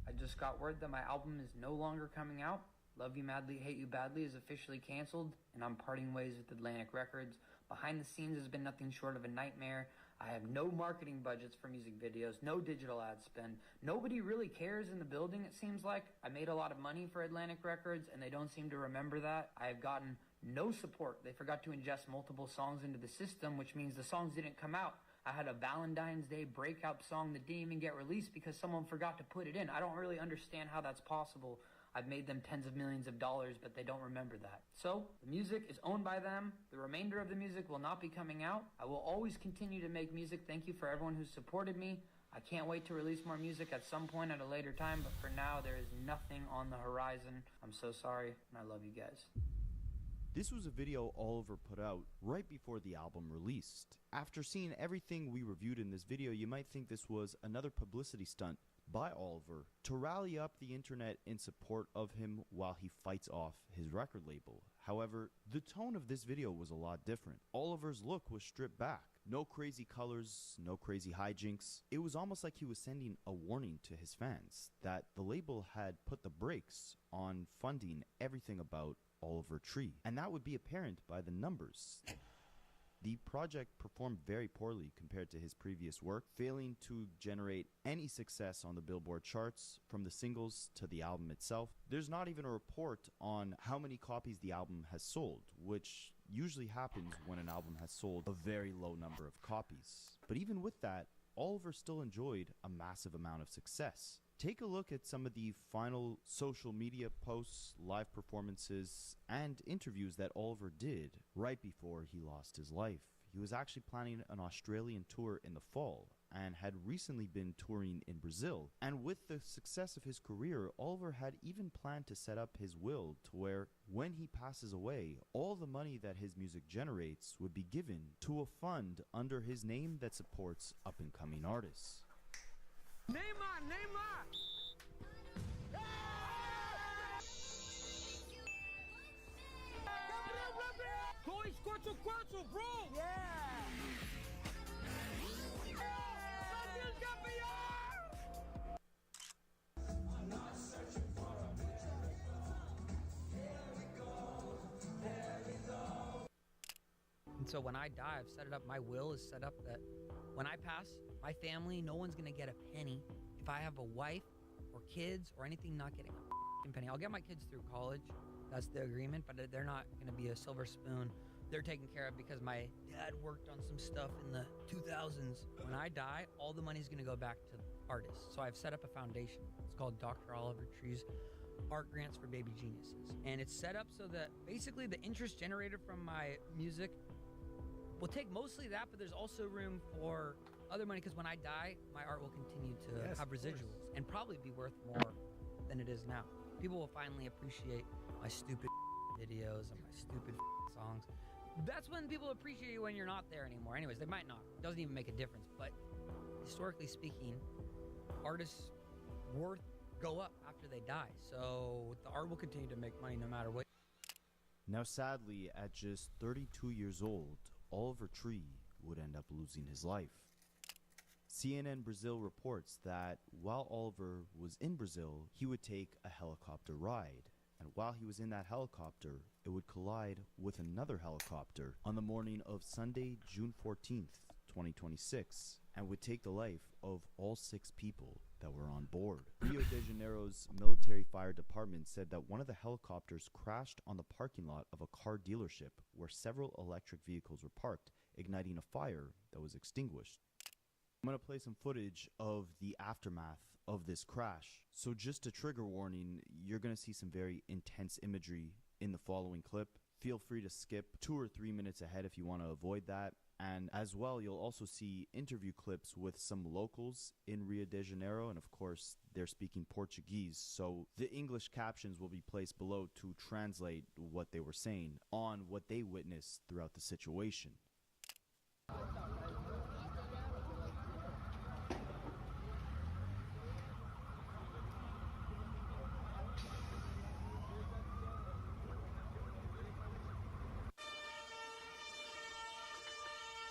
I just got word that my album is no longer coming out. Love You Madly, Hate You Badly is officially canceled, and I'm parting ways with Atlantic Records. Behind the scenes has been nothing short of a nightmare. I have no marketing budgets for music videos, no digital ad spend. Nobody really cares in the building, it seems like. I made a lot of money for Atlantic Records, and they don't seem to remember that. I have gotten no support. They forgot to ingest multiple songs into the system, which means the songs didn't come out. I had a Valentine's Day breakout song that didn't even get released because someone forgot to put it in. I don't really understand how that's possible. I've made them tens of millions of dollars, but they don't remember that. So, the music is owned by them. The remainder of the music will not be coming out. I will always continue to make music. Thank you for everyone who's supported me. I can't wait to release more music at some point at a later time, but for now, there is nothing on the horizon. I'm so sorry, and I love you guys. This was a video Oliver put out right before the album released. After seeing everything we reviewed in this video, you might think this was another publicity stunt by Oliver to rally up the internet in support of him while he fights off his record label. However, the tone of this video was a lot different. Oliver's look was stripped back. No crazy colors, no crazy hijinks. It was almost like he was sending a warning to his fans that the label had put the brakes on funding everything about Oliver Tree. And that would be apparent by the numbers. The project performed very poorly compared to his previous work, failing to generate any success on the Billboard charts from the singles to the album itself. There's not even a report on how many copies the album has sold, which usually happens when an album has sold a very low number of copies. But even with that, Oliver still enjoyed a massive amount of success. Take a look at some of the final social media posts, live performances, and interviews that Oliver did right before he lost his life. He was actually planning an Australian tour in the fall and had recently been touring in Brazil. And with the success of his career, Oliver had even planned to set up his will to where when he passes away, all the money that his music generates would be given to a fund under his name that supports up-and-coming artists. Neymar, Neymar! 244, bro! Yeah! Brasil campeão! I'm not searching for a picture. Here we go, there we go. And so when I die, I've set it up, my will is set up that when I pass, my family, no one's gonna get a penny. If I have a wife or kids or anything, not getting a f***ing penny. I'll get my kids through college. That's the agreement, but they're not gonna be a silver spoon. They're taken care of because my dad worked on some stuff in the 2000s. When I die, all the money's gonna go back to artists. So I've set up a foundation. It's called Dr. Oliver Tree's Art Grants for Baby Geniuses. And it's set up so that basically the interest generated from my music will take mostly that, but there's also room for other money because when I die, my art will continue to have residuals and probably be worth more than it is now. People will finally appreciate my stupid videos and my stupid songs. That's when people appreciate you when you're not there anymore. Anyways, they might not. It doesn't even make a difference. But historically speaking, artists' worth go up after they die. So the art will continue to make money no matter what. Now sadly, at just 32 years old, Oliver Tree would end up losing his life. CNN Brazil reports that while Oliver was in Brazil, he would take a helicopter ride. And while he was in that helicopter, it would collide with another helicopter on the morning of Sunday, June 14th, 2026, and would take the life of all 6 people that were on board. Rio de Janeiro's military fire department said that one of the helicopters crashed on the parking lot of a car dealership where several electric vehicles were parked, igniting a fire that was extinguished. I'm going to play some footage of the aftermath of this crash. So just a trigger warning, you're going to see some very intense imagery in the following clip. Feel free to skip 2 or 3 minutes ahead if you want to avoid that. And as well, you'll also see interview clips with some locals in Rio de Janeiro, and of course, they're speaking Portuguese, so the English captions will be placed below to translate what they were saying on what they witnessed throughout the situation.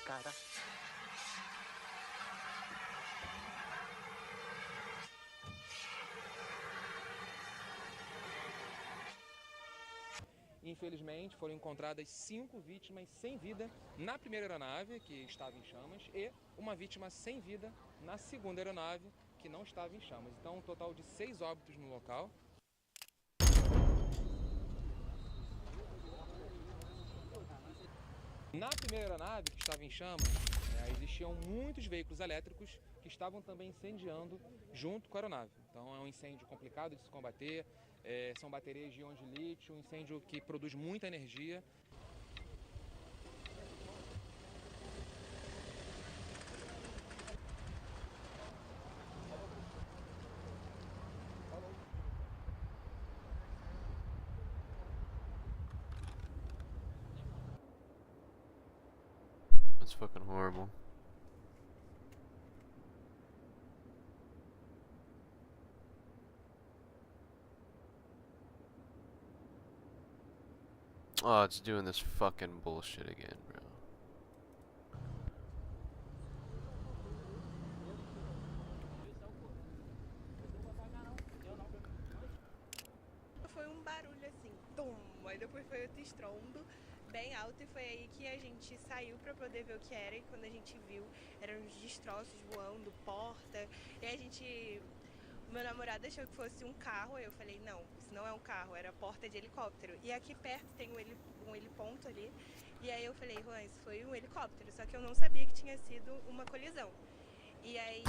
Cara. Infelizmente, foram encontradas 5 vítimas sem vida na primeira aeronave, que estava em chamas, e uma vítima sem vida na segunda aeronave, que não estava em chamas. Então, um total de 6 óbitos no local. Na primeira aeronave, que estava em chamas, existiam muitos veículos elétricos que estavam também incendiando junto com a aeronave. Então, é um incêndio complicado de se combater. São baterias de íon de lítio, um incêndio que produz muita energia. That's fucking horrible. Oh, it's doing this fucking bullshit again, bro. Foi barulho assim, tum, aí depois foi outro estrondo bem alto e foi aí que a gente saiu pra poder ver o que era, e quando a gente viu, eram uns destroços voando, porta, e a gente... O meu namorado achou que fosse um carro, aí eu falei, não, isso não é um carro, era porta de helicóptero. E aqui perto tem um heliponto ali, e aí eu falei, Juan, isso foi um helicóptero, só que eu não sabia que tinha sido uma colisão. E aí...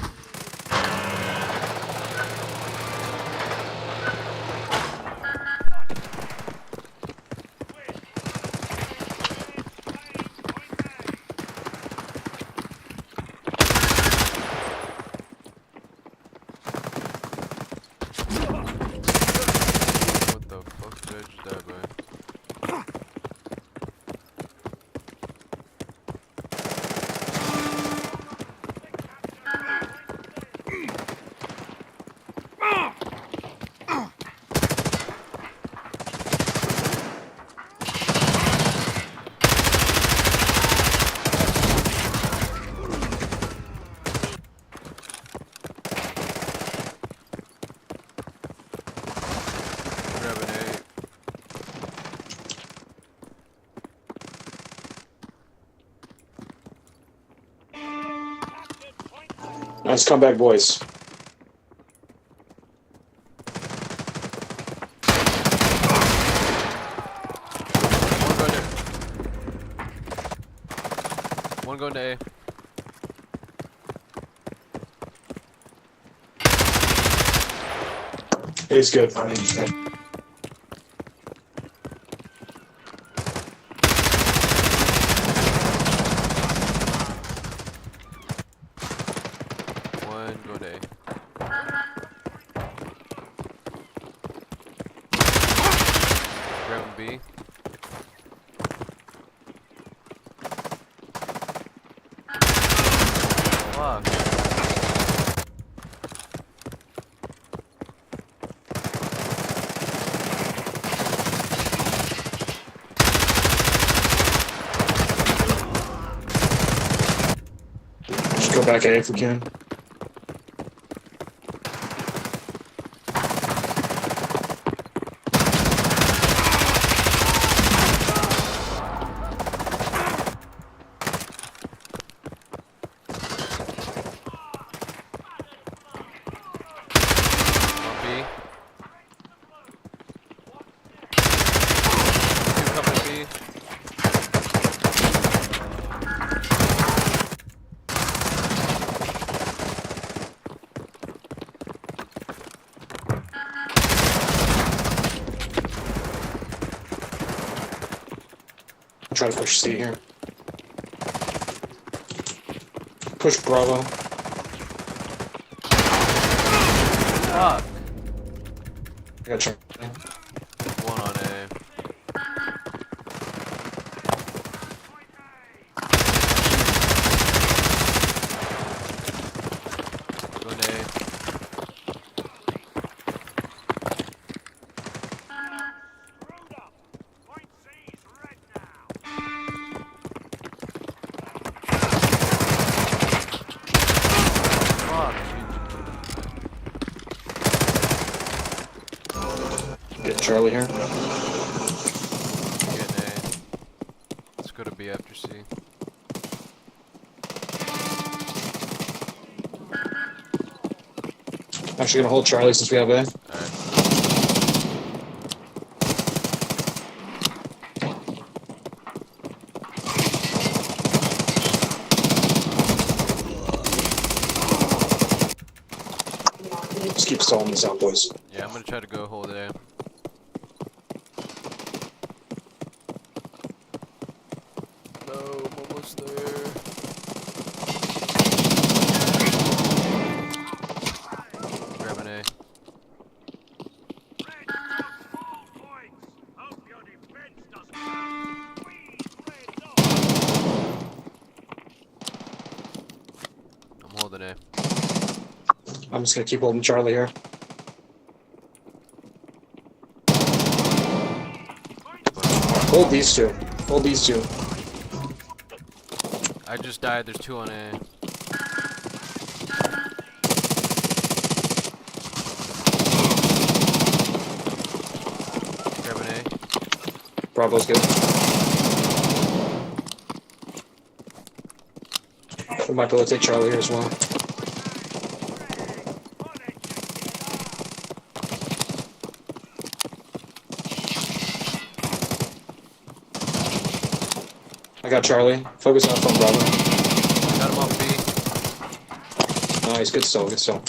Nice comeback, boys. One going to A. A's good. One going to A. Grabbing B. Fuck. Just go back A if we can. Try to push C here. Push Bravo. Fuck. I got Charlie. One on A. Going to A. Get Charlie here. Getting A. Let's go to B after C. Actually gonna hold Charlie since we have A. Just keep stalling this out, boys. Yeah, I'm gonna try to go hold A. No, I'm almost there. Grabbing A. I'm holding A. I'm just gonna keep holding Charlie here. Hold these two. Hold these two. I just died. There's two on A. Grabbing A. Bravo's good. We might be able to take Charlie here as well. I got Charlie. Focus on from Bravo. Got him off B. Nice, good stall, good stall.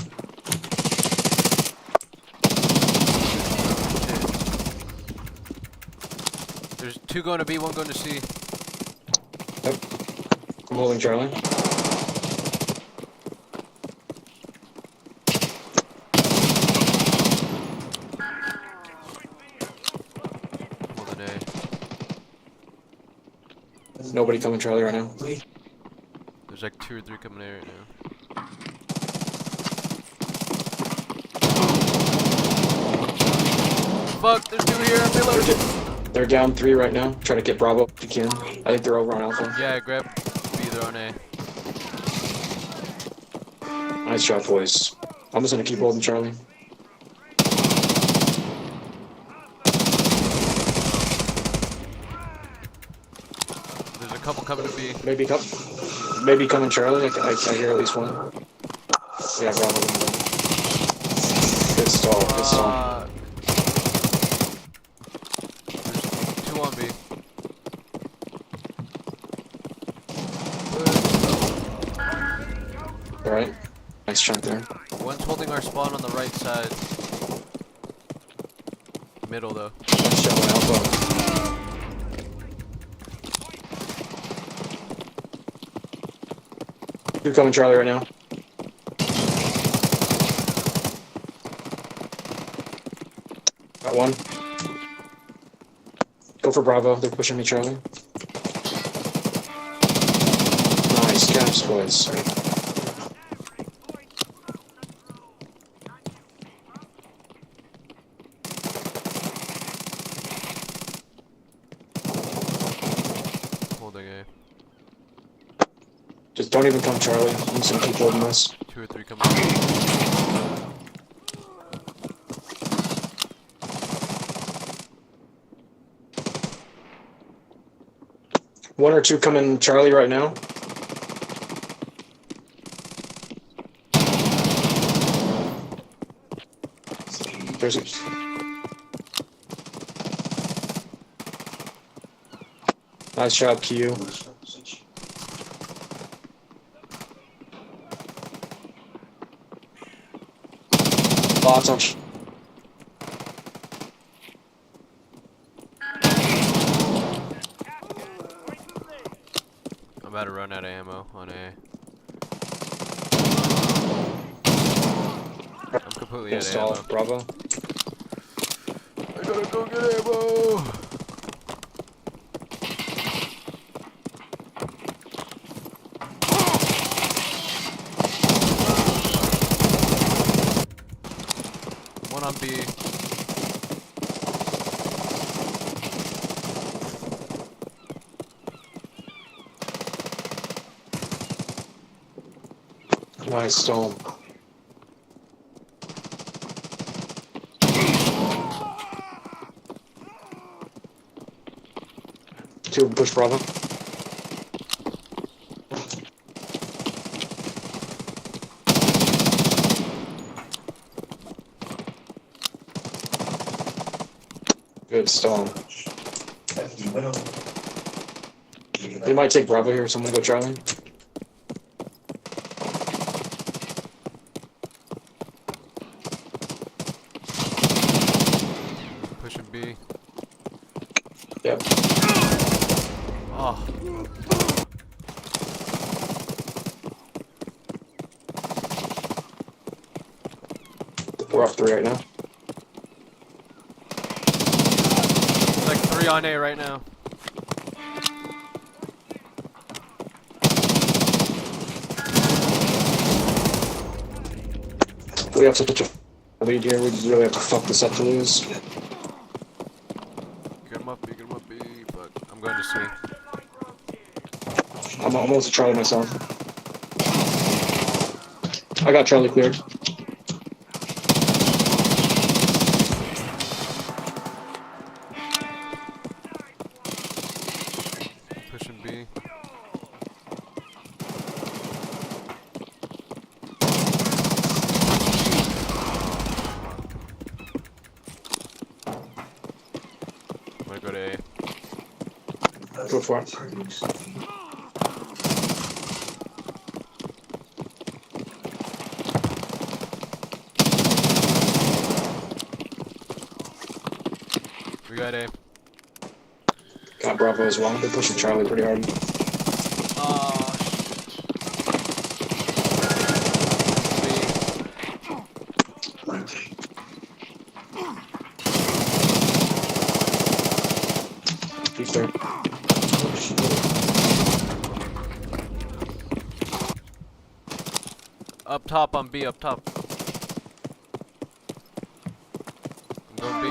There's two going to B, one going to C. Yep. I'm holding Charlie. Holding A. Nobody coming Charlie right now. There's like 2 or 3 coming A right now. Fuck, there's 2 here. I'm reloaded. They're down 3 right now. Trying to get Bravo if you can. I think they're over on Alpha. Yeah, grab B, they're on A. Nice shot, boys. I'm just gonna keep holding Charlie. There's a couple coming to B. Maybe coming Charlie. I hear at least one. Yeah, Bravo. Good stall. Good stall. There's 2 on B. Alright. Nice chunk there. One's holding our spawn on the right side. Middle though. Nice shot on Alpha. Two coming Charlie right now. Got one. Go for Bravo. They're pushing me, Charlie. Nice caps, boys. Holding A. Just don't even come Charlie. I'm just gonna keep holding this. 2 or 3 coming. One or two coming Charlie right now. There's a... Nice job, Q. Lots on... I'm about to run out of ammo on A. completely out of Install ammo. Bravo. I gotta go get ammo. One on B. Nice stole. Two push Bravo. Good stall. They might take Bravo here. Someone go Charlie. Pushing B. Yep. Oh. We're off 3 right now. It's like 3 on A right now. We have such a lead here. We really have to fuck this up to lose. Get him up B, but I'm going to C. I'm almost a Charlie myself. I got Charlie cleared. Pushing B. I'm gonna go to A. Go for it. We got A. Got Bravo as well. They're pushing Charlie pretty hard. Oh, He's there. up top on B, up top. I'm going B.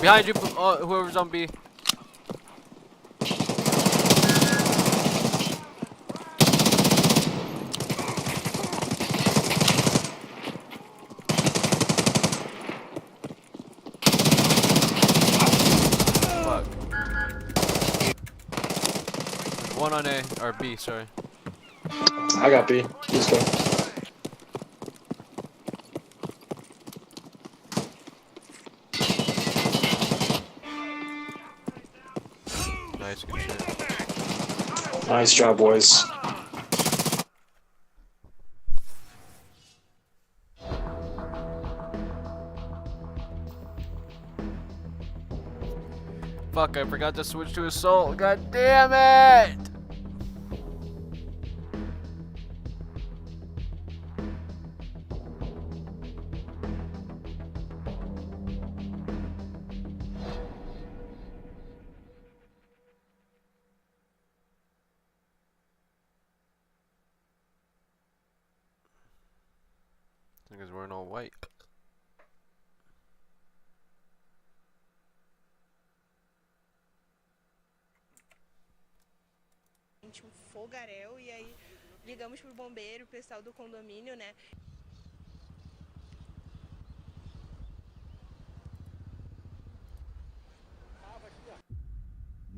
Behind you, whoever's on B. Fuck. One on A, or B, sorry. I got B. Let's go. Nice, good shit. Nice job, boys. Fuck, I forgot to switch to assault. God damn it! Because we're in all white. Fogaréu e aí ligamos pro bombeiro, o pessoal do condomínio, né?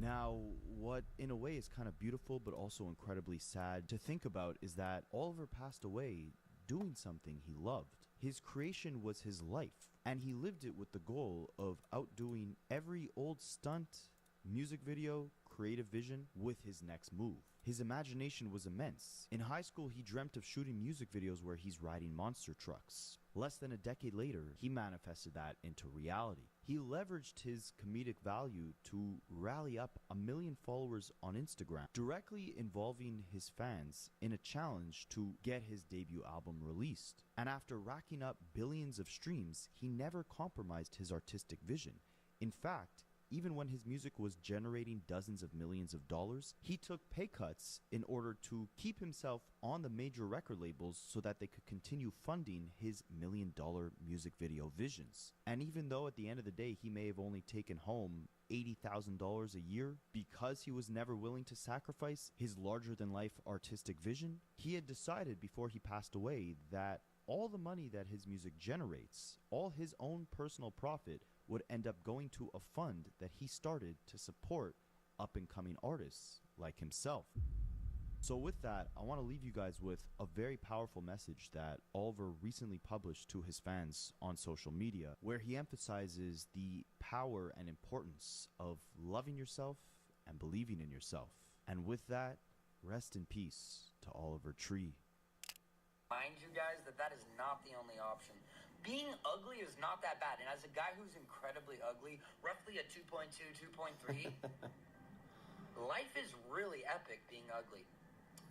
Now, what in a way is kind of beautiful but also incredibly sad to think about is that Oliver passed away doing something he loved. His creation was his life, and he lived it with the goal of outdoing every old stunt, music video, creative vision with his next move. His imagination was immense. In high school, he dreamt of shooting music videos where he's riding monster trucks. Less than a decade later, he manifested that into reality. He leveraged his comedic value to rally up 1 million followers on Instagram, directly involving his fans in a challenge to get his debut album released. And after racking up billions of streams, he never compromised his artistic vision. In fact, even when his music was generating dozens of millions of dollars, he took pay cuts in order to keep himself on the major record labels so that they could continue funding his $1 million music video visions. And even though at the end of the day he may have only taken home $80,000 a year because he was never willing to sacrifice his larger-than-life artistic vision, he had decided before he passed away that all the money that his music generates, all his own personal profit, would end up going to a fund that he started to support up-and-coming artists like himself. So with that, I want to leave you guys with a very powerful message that Oliver recently published to his fans on social media, where he emphasizes the power and importance of loving yourself and believing in yourself. And with that, rest in peace to Oliver Tree. Mind you guys that is not the only option. Being ugly is not that bad, and as a guy who's incredibly ugly, roughly a 2.2, 2.3, life is really epic being ugly.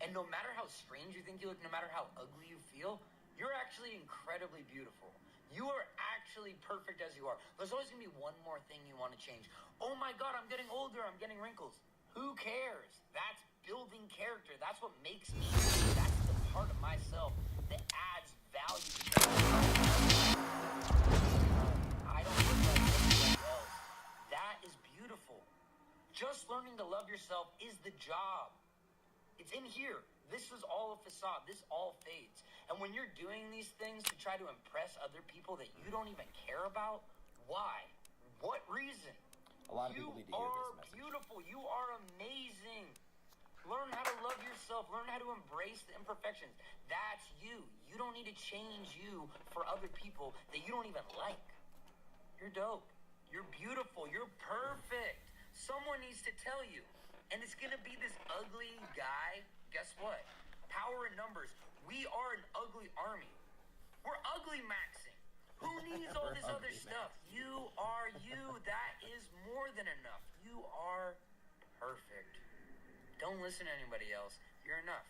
And no matter how strange you think you look, no matter how ugly you feel, you're actually incredibly beautiful. You are actually perfect as you are. There's always going to be one more thing you want to change. Oh my God, I'm getting older, I'm getting wrinkles. Who cares? That's building character. That's what makes me. That's the part of myself that adds value to me. I don't look like anybody else. That is beautiful. Just learning to love yourself is the job. It's in here. This is all a facade. This all fades. And when you're doing these things to try to impress other people that you don't even care about, why? What reason? A lot of people need to hear this message. You are beautiful. You are amazing. Learn how to love yourself. Learn how to embrace the imperfections. That's you. You don't need to change you for other people that you don't even like. You're dope. You're beautiful. You're perfect. Someone needs to tell you. And it's going to be this ugly guy. Guess what? Power in numbers. We are an ugly army. We're ugly maxing. Who needs all this other stuff? You are you. That is more than enough. You are perfect. Don't listen to anybody else. You're enough.